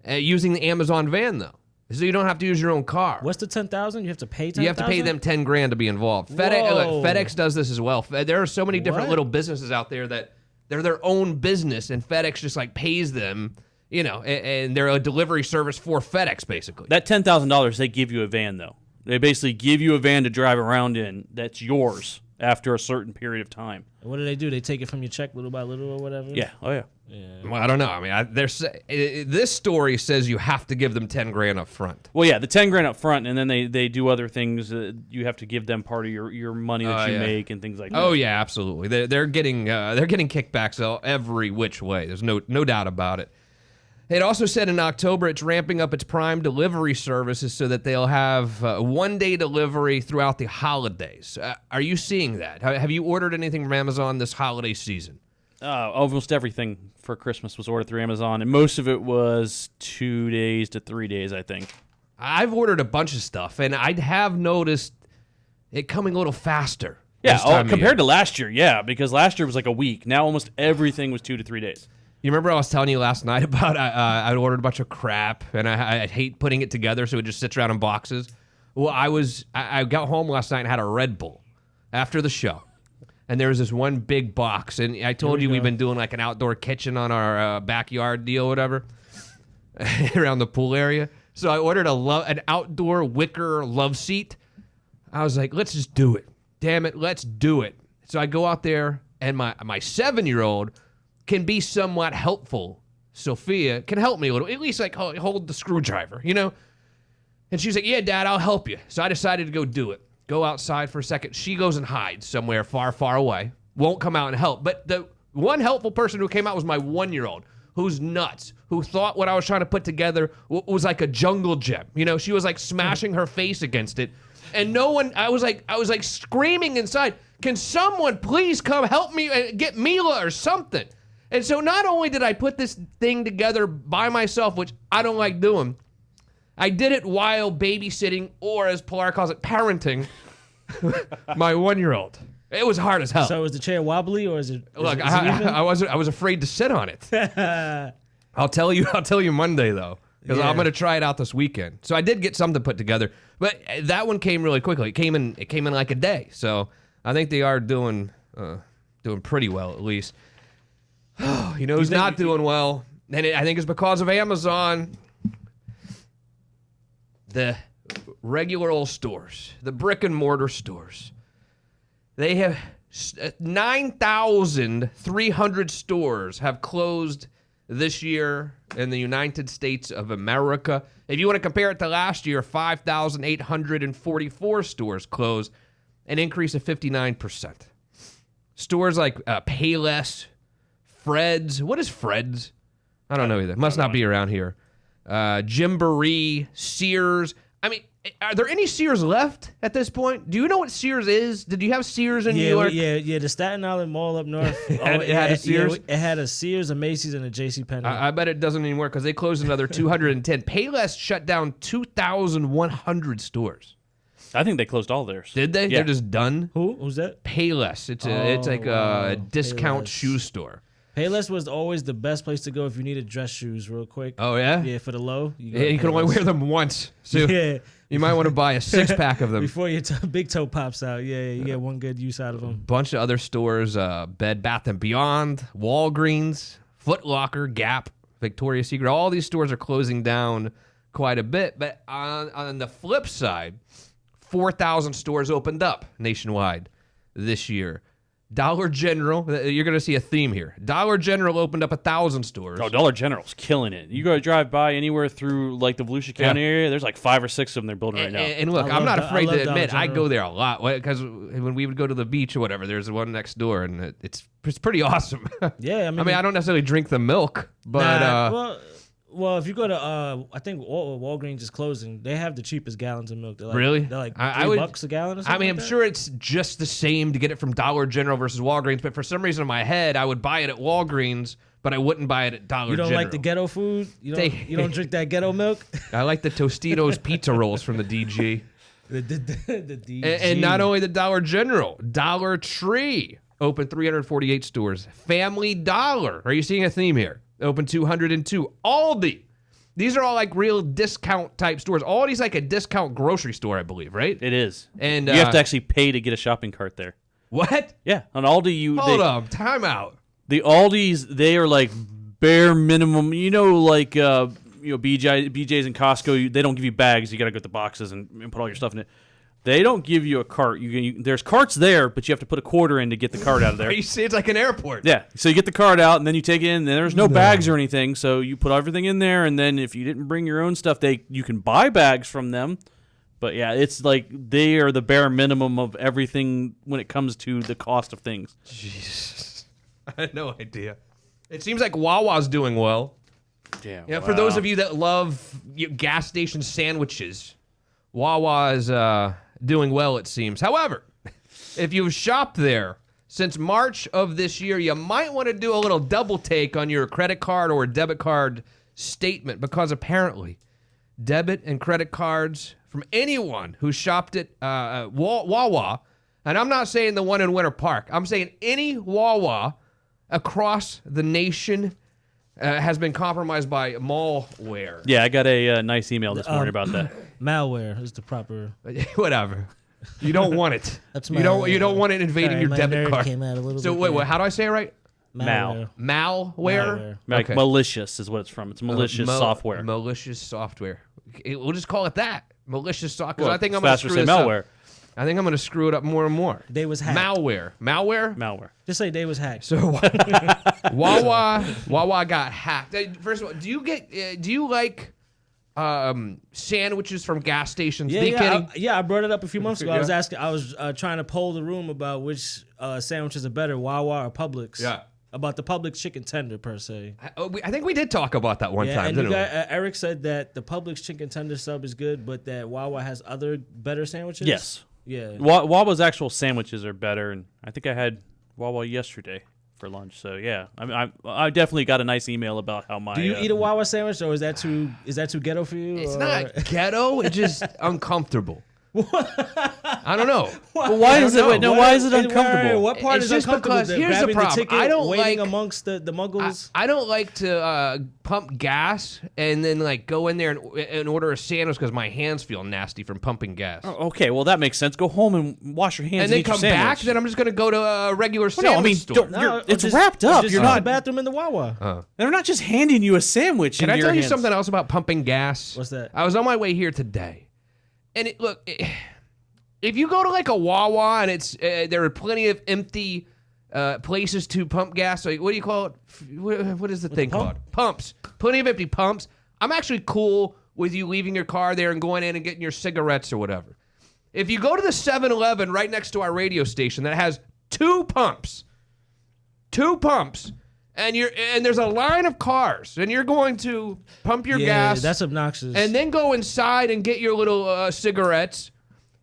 using the Amazon van, though. So you don't have to use your own car. What's the $10,000? You have to pay $10,000? You have to pay them $10,000 to be involved. FedEx does this as well. There are so many different little businesses out there that they're their own business, and FedEx just like pays them, and they're a delivery service for FedEx, basically. That $10,000, they give you a van, though. They basically give you a van to drive around in that's yours after a certain period of time. And what do? They take it from your check little by little or whatever? Yeah. Oh, yeah. Well, I don't know. I mean, this story says you have to give them $10,000 up front. Well, yeah, the $10,000 up front, and then they do other things. You have to give them part of your money that you make and things like that. Oh yeah, absolutely. They're getting kickbacks every which way. There's no doubt about it. It also said in October it's ramping up its Prime delivery services so that they'll have one-day delivery throughout the holidays. Are you seeing that? Have you ordered anything from Amazon this holiday season? Almost everything for Christmas was ordered through Amazon, and most of it was 2 days to 3 days, I think. I've ordered a bunch of stuff, and I have noticed it coming a little faster. Yeah, compared to last year, yeah, because last year was like a week. Now almost everything was 2 to 3 days. You remember I was telling you last night about I ordered a bunch of crap, and I hate putting it together, so it just sits around in boxes. Well, I got home last night and had a Red Bull after the show. And there was this one big box, and I told you we've been doing like an outdoor kitchen on our backyard deal or whatever around the pool area. So I ordered an outdoor wicker love seat. I was like, let's just do it. Damn it, let's do it. So I go out there, and my 7-year-old can be somewhat helpful. Sophia can help me a little, at least like hold the screwdriver, And she's like, yeah, Dad, I'll help you. So I decided to go do it. Go outside for a second. She goes and hides somewhere far, far away. Won't come out and help. But the one helpful person who came out was my 1-year-old, who's nuts, who thought what I was trying to put together was like a jungle gym. She was like smashing her face against it. And no one, I was like screaming inside, can someone please come help me and get Mila or something? And so not only did I put this thing together by myself, which I don't like doing, I did it while babysitting, or as Pilar calls it, parenting, my 1-year-old. It was hard as hell. So is the chair wobbly, or is it? Look, I was afraid to sit on it. I'll tell you Monday though, because I'm going to try it out this weekend. So I did get something put together, but that one came really quickly. It came in like a day. So I think they are doing pretty well at least. Who's not doing well, and I think it's because of Amazon. The regular old stores, the brick and mortar stores, they have 9,300 stores have closed this year in the United States of America. If you want to compare it to last year, 5,844 stores closed, an increase of 59%. Stores like Payless, Fred's. What is Fred's? I don't know either. Must not be around here. Gymboree, Sears, I mean, are there any Sears left at this point? Do you know what Sears is? Did you have Sears in New York? Yeah, the Staten Island Mall up north. It had a Sears? It had a Sears, a Macy's, and a JCPenney. I bet it doesn't anymore because they closed another 210. Payless shut down 2,100 stores. I think they closed all theirs. Did they? Yeah. They're just done? Who's that? Payless. It's like a discount shoe store. Payless was always the best place to go if you needed dress shoes real quick. Oh, yeah? Yeah, for the low. You can only wear them once. So yeah. You might want to buy a 6-pack of them. Before your big toe pops out. Yeah, you get one good use out of them. Bunch of other stores, Bed Bath & Beyond, Walgreens, Foot Locker, Gap, Victoria's Secret. All these stores are closing down quite a bit. But on the flip side, 4,000 stores opened up nationwide this year. Dollar General, you're going to see a theme here. Dollar General opened up 1,000 stores. Oh, Dollar General's killing it. You go drive by anywhere through like the Volusia County area, there's like 5 or 6 of them they're building right now. And look, I'm not afraid to admit I go there a lot because when we would go to the beach or whatever, there's one next door, and it's pretty awesome. Yeah, I mean, I don't necessarily drink the milk, but well, if you go to I think Walgreens is closing. They have the cheapest gallons of milk. They're like, really? They're like $3 a gallon or something. I mean, like I'm that? sure it's just the same to get it from Dollar General versus Walgreens, but for some reason in my head, I would buy it at Walgreens, but I wouldn't buy it at Dollar General. You don't like the ghetto food? You don't drink that ghetto milk? I like the Tostitos pizza rolls from the DG. The DG. And not only the Dollar General, Dollar Tree opened 348 stores. Family Dollar, are you seeing a theme here? Opened 202. Aldi. These are all like real discount type stores. Aldi's like a discount grocery store, I believe, right? It is. And you have to actually pay to get a shopping cart there. What? Yeah, on Aldi Hold up, time out. The Aldis, they are like bare minimum. You know, like BJ's and Costco. They don't give you bags. You got to go with the boxes and put all your stuff in it. They don't give you a cart. There's carts there, but you have to put a quarter in to get the cart out of there. It's like an airport. Yeah. So you get the cart out, and then you take it in. And there's no bags or anything, so you put everything in there. And then if you didn't bring your own stuff, you can buy bags from them. But yeah, it's like they are the bare minimum of everything when it comes to the cost of things. Jesus, I had no idea. It seems like Wawa's doing well. Yeah. For those of you that love gas station sandwiches, Wawa is doing well, it seems. However, if you've shopped there since March of this year, you might want to do a little double take on your credit card or debit card statement, because apparently debit and credit cards from anyone who shopped at Wawa, and I'm not saying the one in Winter Park, I'm saying any Wawa across the nation has been compromised by malware. Yeah, I got a nice email this morning about that. Malware is the proper. Whatever. You don't want it. That's you don't want it invading your debit card. Came out a little So bit wait, how do I say it right? Malware? Like Okay. malicious is what it's from. It's malicious software. Malicious software. We'll just call it that. Malicious software. Well, I think I'm it's going to faster screw to this say malware. up. I think I'm going to screw it up more and more. They was hacked. Malware. Just say they was hacked. So Wawa got hacked. First of all, do you like sandwiches from gas stations? I brought it up a few months ago. Yeah. I was trying to poll the room about which sandwiches are better, Wawa or Publix. Yeah. About the Publix chicken tender per se. I think we did talk about that one time, and didn't we? Eric said that the Publix chicken tender sub is good, but that Wawa has other better sandwiches. Yes. Yeah. Wawa's actual sandwiches are better, and I think I had Wawa yesterday for lunch. So yeah, I mean, I definitely got a nice email about how my. Do you eat a Wawa sandwich, or is that too ghetto for you? It's not ghetto. It's just uncomfortable. I don't know. Well, why is it? Wait, no, why is it uncomfortable? What part It's is just uncomfortable? because here's the problem. I don't like amongst the muggles. I don't like to pump gas and then like go in there and order a sandwich because my hands feel nasty from pumping gas. Oh, okay, well that makes sense. Go home and wash your hands and then eat your come back. sandwich. Then I'm just gonna go to a regular sandwich store. It's wrapped up. Just You're use not the bathroom in the Wawa. They're not just handing you a sandwich. Can I into tell your you hands. something else about pumping gas? What's that? I was on my way here today, and if you go to like a Wawa and it's there are plenty of empty places to pump gas. Like, what do you call it? What is the thing called? Pumps. Plenty of empty pumps. I'm actually cool with you leaving your car there and going in and getting your cigarettes or whatever. If you go to the 7-Eleven right next to our radio station that has two pumps, and there's a line of cars, and you're going to pump your gas. That's obnoxious. And then go inside and get your little cigarettes.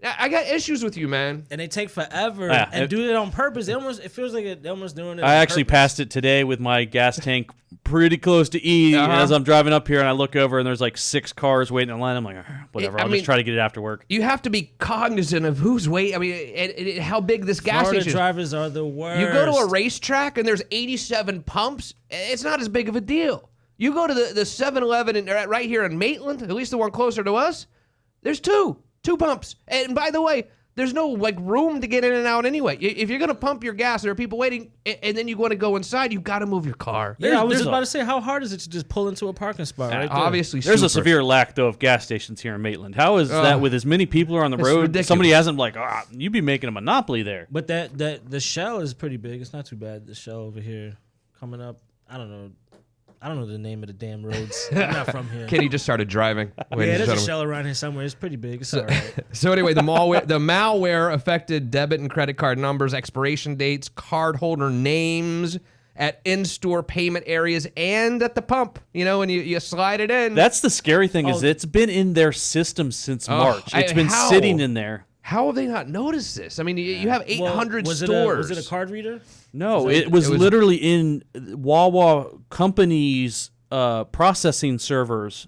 I got issues with you, man. And they take forever and do it on purpose. It feels like they're almost doing it. I actually passed it today with my gas tank pretty close to E as I'm driving up here, and I look over and there's like 6 cars waiting in line. I'm like, whatever. I'll just try to get it after work. You have to be cognizant of who's waiting. I mean, and how big this gas Florida station is. drivers are the worst. You go to a racetrack and there's 87 pumps. It's not as big of a deal. You go to the 7-Eleven right here in Maitland, at least the one closer to us. There's 2 pumps. And by the way, there's no room to get in and out anyway. If you're gonna pump your gas, there are people waiting, and then you want to go inside. You got to move your car. Yeah, I was just about to say, how hard is it to just pull into a parking spot? Right there? Obviously, there's a severe lack though of gas stations here in Maitland. How is that with as many people are on the road? Ridiculous. Somebody hasn't you'd be making a monopoly there. But that the Shell is pretty big. It's not too bad. The Shell over here coming up. I don't know the name of the damn roads. I'm not from here. Kenny just started driving. There's a Shell around here somewhere. It's pretty big. It's all right. So anyway, the malware affected debit and credit card numbers, expiration dates, cardholder names at in-store payment areas and at the pump. You know, when you slide it in. That's the scary thing is it's been in their system since March. It's been sitting in there. How have they not noticed this? I mean, you have 800 stores. Was it a card reader? No, it was literally in Wawa companies' processing servers,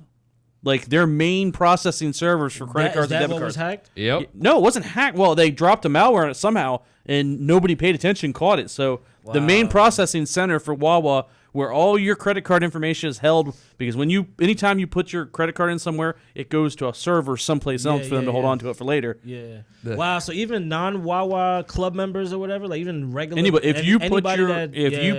like their main processing servers for credit cards and debit cards. Was hacked? Yep. No, it wasn't hacked. Well, they dropped a malware on it somehow, and nobody paid attention, caught it. So the main processing center for Wawa, where all your credit card information is held, because anytime you put your credit card in somewhere, it goes to a server someplace else for them to hold on to it for later. Yeah. Wow. So even non-Wawa club members or whatever, like even regular anybody, if you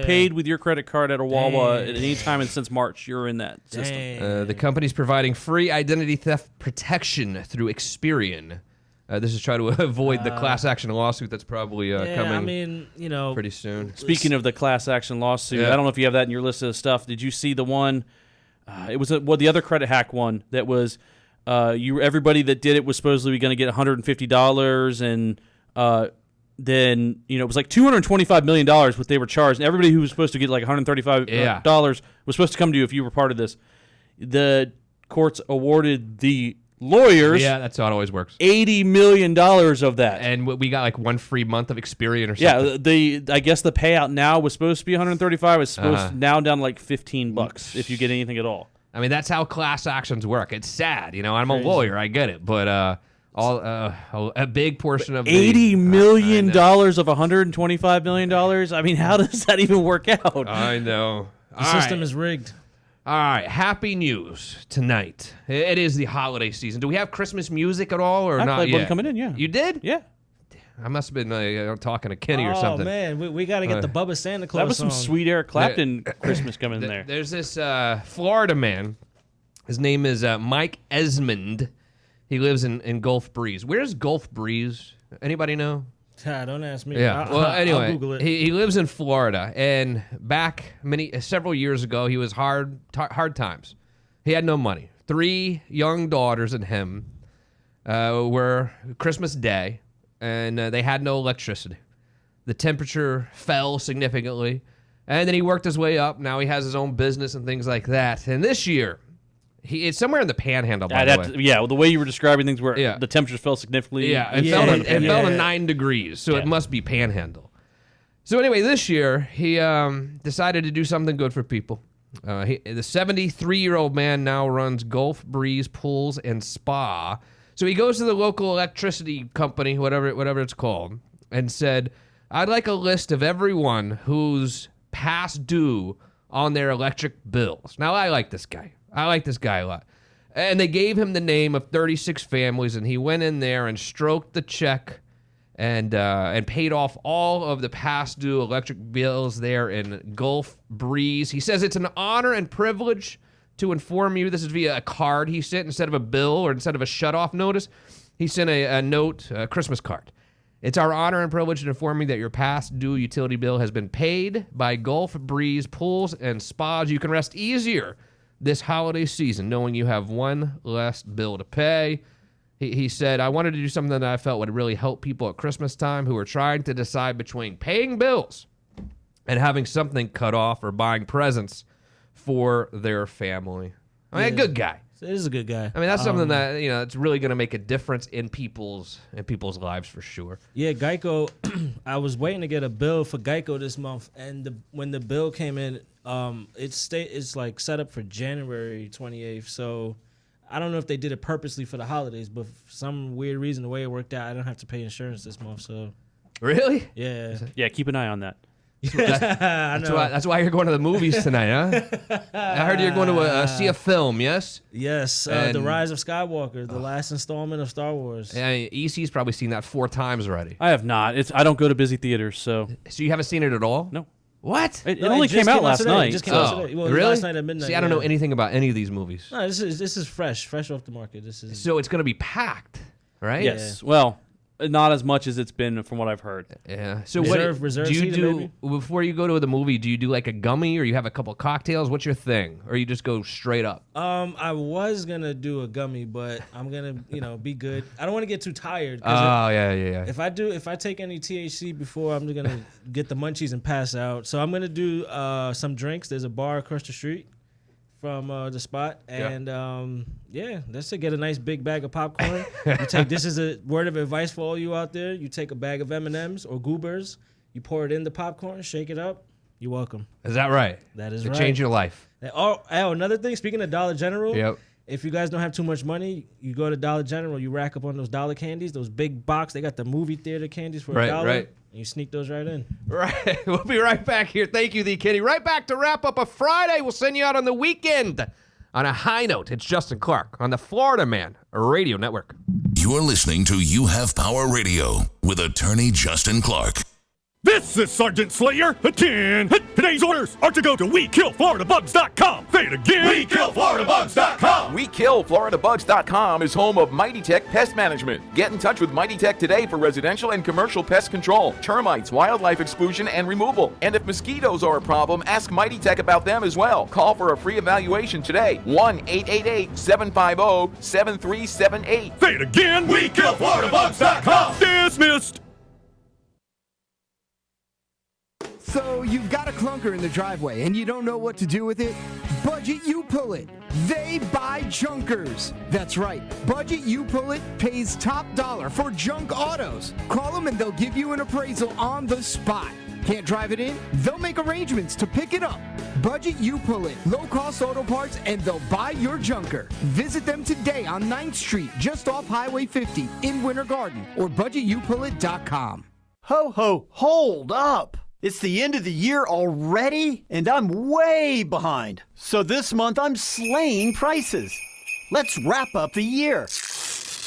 paid with your credit card at a Wawa at any time and since March, you're in that system. The company's providing free identity theft protection through Experian. This is trying to avoid the class action lawsuit that's probably coming. I mean, pretty soon. Speaking of the class action lawsuit, I don't know if you have that in your list of stuff. Did you see the one? It was the other credit hack one that was everybody that did it was supposedly going to get $150, and then it was like $225 million what they were charged, and everybody who was supposed to get like $135 was supposed to come to you if you were part of this. The courts awarded the lawyers, that's how it always works. $80 million of that, and we got like one free month of Experian or something. Yeah, I guess the payout now was supposed to be $135. It's supposed now down to like $15 if you get anything at all. I mean, that's how class actions work. It's sad, I'm a lawyer, I get it, but a big portion of $80 million of $125 million. I mean, how does that even work out? I know the system is rigged. All right, happy news tonight. It is the holiday season. Do we have Christmas music at all, or I not played yet? one coming in, yeah. You did? Yeah. I must have been talking to Kenny or something. Oh, man, we got to get the Bubba Santa Claus That was some song. sweet Eric Clapton Christmas coming in there. There's this Florida man. His name is Mike Esmond. He lives in Gulf Breeze. Where's Gulf Breeze? Anybody know? Don't ask me. Yeah. Anyway, I'll Google it. He lives in Florida, and back several years ago, he was hard times. He had no money. 3 young daughters and him were Christmas Day, and they had no electricity. The temperature fell significantly, and then he worked his way up. Now he has his own business and things like that. And this year, it's somewhere in the Panhandle, by the way. Yeah, the way you were describing things where the temperatures fell significantly. Yeah, it fell to 9 degrees, so it must be Panhandle. So anyway, this year, he decided to do something good for people. The 73-year-old man now runs Gulf Breeze Pools and Spa. So he goes to the local electricity company, whatever it's called, and said, I'd like a list of everyone who's past due on their electric bills. Now, I like this guy. I like this guy a lot. And they gave him the name of 36 families, and he went in there and stroked the check and paid off all of the past due electric bills there in Gulf Breeze. He says it's an honor and privilege to inform you. This is via a card he sent instead of a bill or instead of a shutoff notice. He sent a note, a Christmas card. It's our honor and privilege to inform you that your past due utility bill has been paid by Gulf Breeze Pools and Spas. You can rest easier this holiday season knowing you have one less bill to pay. He said, I wanted to do something that I felt would really help people at Christmas time who are trying to decide between paying bills and having something cut off or buying presents for their family. I mean, a good guy. It is a good guy. I mean, that's something that, it's really going to make a difference in people's lives for sure. Yeah, Geico. I was waiting to get a bill for Geico this month, and when the bill came in, it's like set up for January 28th. So I don't know if they did it purposely for the holidays, but for some weird reason, the way it worked out, I don't have to pay insurance this month. So really, yeah, keep an eye on that. That's why you're going to the movies tonight, huh? I heard you're going to see a film, yes? Yes, The Rise of Skywalker, the last installment of Star Wars. Yeah, EC's probably seen that 4 times already. I have not. I don't go to busy theaters, so. So you haven't seen it at all? No. What? It only came out last night. It just came out today. Well, really? Last night at midnight. See, I don't know anything about any of these movies. No, this is fresh off the market. So it's going to be packed, right? Yes. Yeah. Well, not as much as it's been from what I've heard. Yeah. So reserve do you seating, do baby? before you go to the movie? Do you do like a gummy, or you have a couple cocktails? What's your thing, or you just go straight up? I was gonna do a gummy, but I'm gonna be good. I don't want to get too tired. Oh yeah. If I take any THC before, I'm gonna get the munchies and pass out. So I'm gonna do some drinks. There's a bar across the street from the spot, and that's to get a nice big bag of popcorn. This is a word of advice for all you out there. You take a bag of M&Ms or Goobers, you pour it in the popcorn, shake it up. You're welcome. Is that right? That is right. right. Change your life. Oh, another thing. Speaking of Dollar General, yep. If you guys don't have too much money, you go to Dollar General. You rack up on those dollar candies, those big box. They got the movie theater candies for $1. Right. And you sneak those right in. Right. We'll be right back here. Thank you, The Kenny. Right back to wrap up a Friday. We'll send you out on the weekend on a high note. It's Justin Clark on the Florida Man Radio Network. You're listening to You Have Power Radio with attorney Justin Clark. This is Sergeant Slayer. Attend. Today's orders are to go to WeKillFloridaBugs.com. Say it again. WeKillFloridaBugs.com. WeKillFloridaBugs.com is home of Mighty Tech Pest Management. Get in touch with Mighty Tech today for residential and commercial pest control, termites, wildlife exclusion, and removal. And if mosquitoes are a problem, ask Mighty Tech about them as well. Call for a free evaluation today. 1-888-750-7378. Say it again. WeKillFloridaBugs.com. Dismissed. So you've got a clunker in the driveway and you don't know what to do with it? Budget You Pull It. They buy junkers. That's right. Budget You Pull It pays top dollar for junk autos. Call them and they'll give you an appraisal on the spot. Can't drive it in? They'll make arrangements to pick it up. Budget You Pull It. Low-cost auto parts, and they'll buy your junker. Visit them today on 9th Street, just off Highway 50 in Winter Garden, or budgetyoupullit.com. Ho, ho, hold up. It's the end of the year already, and I'm way behind. So this month, I'm slaying prices. Let's wrap up the year.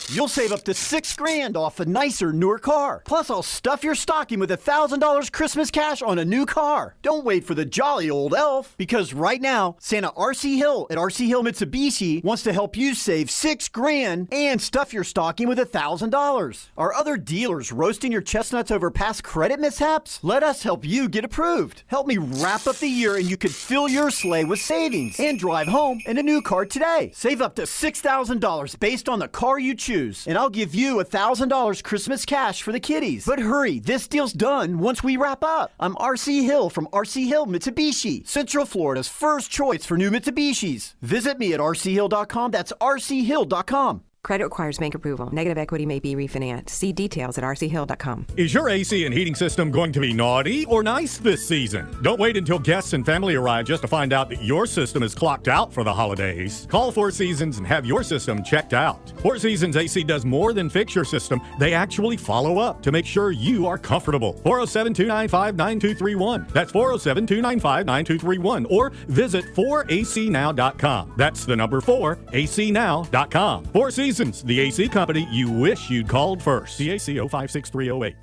You'll save up to $6,000 off a nicer, newer car. Plus, I'll stuff your stocking with $1,000 Christmas cash on a new car. Don't wait for the jolly old elf, because right now, Santa R.C. Hill at R.C. Hill Mitsubishi wants to help you save $6,000 and stuff your stocking with $1,000. Are other dealers roasting your chestnuts over past credit mishaps? Let us help you get approved. Help me wrap up the year, and you could fill your sleigh with savings and drive home in a new car today. Save up to $6,000 based on the car you choose. And I'll give you $1,000 Christmas cash for the kiddies. But hurry, this deal's done once we wrap up. I'm R.C. Hill from R.C. Hill Mitsubishi, Central Florida's first choice for new Mitsubishis. Visit me at rchill.com. That's rchill.com. Credit requires bank approval. Negative equity may be refinanced. See details at rchill.com. Is your AC and heating system going to be naughty or nice this season? Don't wait until guests and family arrive just to find out that your system is clocked out for the holidays. Call Four Seasons and have your system checked out. Four Seasons AC does more than fix your system. They actually follow up to make sure you are comfortable. 407-295-9231. That's 407-295-9231. Or visit 4acnow.com. That's the number 4acnow.com. Four Seasons, the AC company you wish you'd called first. CAC 056308.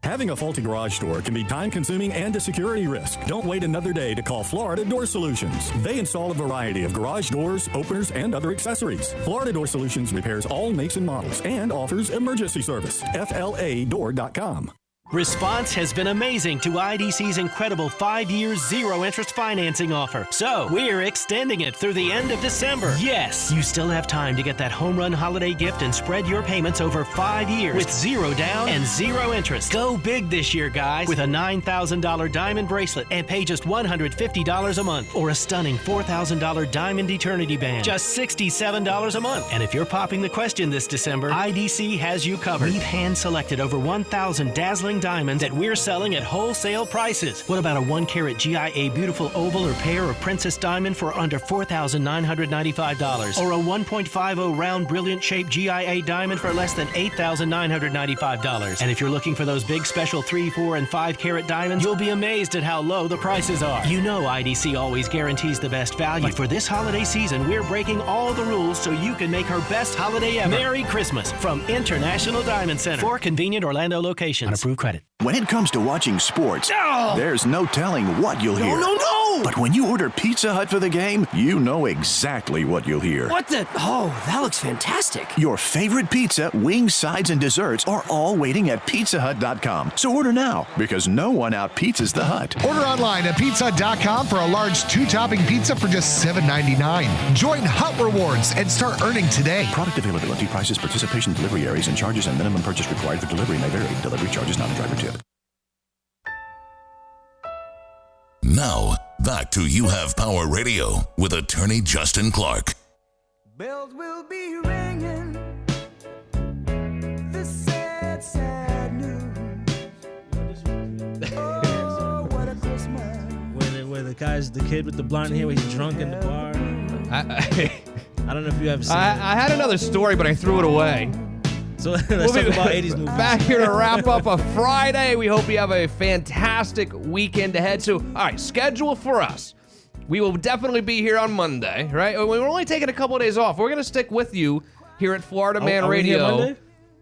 Having a faulty garage door can be time-consuming and a security risk. Don't wait another day to call Florida Door Solutions. They install a variety of garage doors, openers, and other accessories. Florida Door Solutions repairs all makes and models and offers emergency service. FLAdoor.com. Response has been amazing to IDC's incredible 5-year zero-interest financing offer. So, we're extending it through the end of December. Yes, you still have time to get that home run holiday gift and spread your payments over 5 years with 0 down and 0 interest. Go big this year, guys, with a $9,000 diamond bracelet and pay just $150 a month, or a stunning $4,000 diamond eternity band, just $67 a month. And if you're popping the question this December, IDC has you covered. We've hand-selected over 1,000 dazzling diamonds that we're selling at wholesale prices. What about a 1-carat GIA beautiful oval or pair of princess diamond for under $4,995? Or a 1.50 round brilliant shaped GIA diamond for less than $8,995? And if you're looking for those big special 3, 4, and 5-carat diamonds, you'll be amazed at how low the prices are. You know IDC always guarantees the best value. But for this holiday season, we're breaking all the rules so you can make her best holiday ever. Merry Christmas from International Diamond Center. 4 convenient Orlando locations. On approved credit. When it comes to watching sports, there's no telling what you'll hear. No! But when you order Pizza Hut for the game, you know exactly what you'll hear. What the? Oh, that looks fantastic. Your favorite pizza, wings, sides, and desserts are all waiting at pizzahut.com. So order now, because no one out-pizzas the Hut. Order online at pizzahut.com for a large 2-topping pizza for just $7.99. Join Hut Rewards and start earning today. Product availability, prices, participation, delivery areas, and charges and minimum purchase required for delivery may vary. Delivery charges not a driver tip. Now, back to You Have Power Radio with attorney Justin Clark. Bells will be ringing. The sad, sad news. Oh, what a Christmas. Where the kid with the blonde hair, where he's drunk in the bar. I don't know if you ever seen it. I had another story, but I threw it away. So let's talk about 80s movies. Back here to wrap up a Friday. We hope you have a fantastic weekend ahead. So, all right, schedule for us. We will definitely be here on Monday, right? We're only taking a couple of days off. We're going to stick with you here at Florida Man Radio. We here Monday?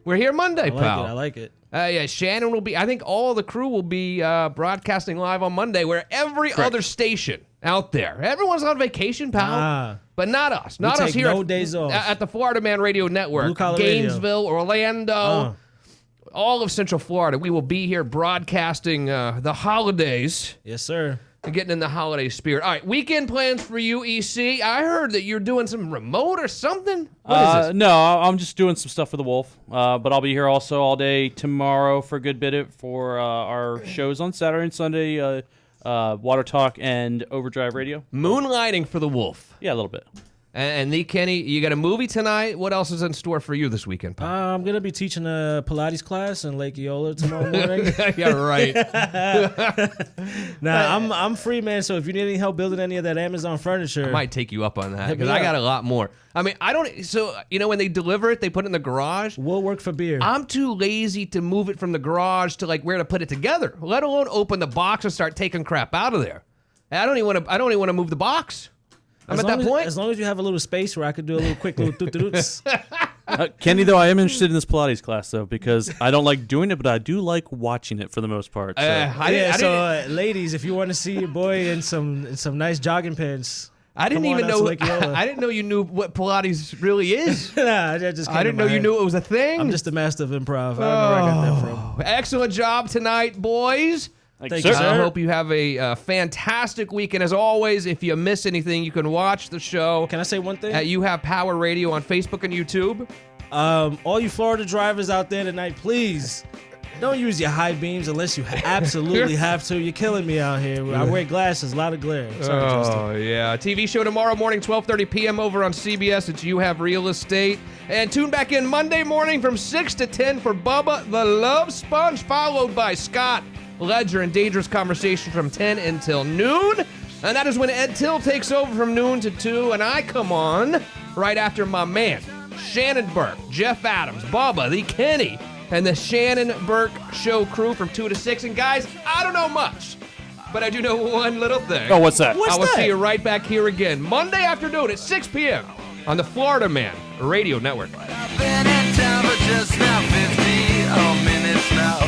We're here Monday, pal. I like it. Yeah, Shannon will be, I think all of the crew will be broadcasting live on Monday, where every other station out there, everyone's on vacation, pal. But not us. Not us here days off. At the Florida Man Radio Network. Gainesville, Orlando, all of Central Florida. We will be here broadcasting the holidays. Yes, sir. Getting in the holiday spirit. All right, weekend plans for you, EC. I heard that you're doing some remote or something. What is this? No, I'm just doing some stuff for the Wolf. But I'll be here also all day tomorrow for a good bit for our shows on Saturday and Sunday, Water Talk and Overdrive Radio. Moonlighting for the Wolf. Yeah, a little bit. And Kenny, you got a movie tonight. What else is in store for you this weekend, pal? I'm going to be teaching a Pilates class in Lake Eola tomorrow morning. Yeah, right. I'm free, man, so if you need any help building any of that Amazon furniture. I might take you up on that, because I got a lot more. I mean, when they deliver it, they put it in the garage. We'll work for beer. I'm too lazy to move it from the garage to, like, where to put it together, let alone open the box and start taking crap out of there. I don't even want to move the box. I'm at that point. As long as you have a little space where I could do a little quick little doot-doots. Kenny, though, I am interested in this Pilates class, though, because I don't like doing it, but I do like watching it for the most part. So. Ladies, if you want to see your boy in some nice jogging pants, I didn't even know. I didn't know you knew what Pilates really is. I didn't know you knew it was a thing. I'm just a master of improv. I don't know where I got that from. Excellent job tonight, boys. Thank you, sir. I hope you have a fantastic weekend. As always, if you miss anything, you can watch the show. Can I say one thing? You Have Power Radio on Facebook and YouTube. All you Florida drivers out there tonight, please don't use your high beams unless you absolutely have to. You're killing me out here. I wear glasses, a lot of glare. Sorry, Justin. Yeah. TV show tomorrow morning, 12:30 p.m. over on CBS. It's You Have Real Estate. And tune back in Monday morning from 6 to 10 for Bubba the Love Sponge, followed by Scott Ledger and Dangerous Conversation from 10 until noon. And that is when Ed Till takes over from noon to 2. And I come on right after my man, Shannon Burke, Jeff Adams, Bubba, the Kenny, and the Shannon Burke Show crew from 2 to 6. And guys, I don't know much, but I do know one little thing. Oh, what's that? I will see you right back here again Monday afternoon at 6 p.m. on the Florida Man Radio Network. I've been in town for just now 50 minutes now.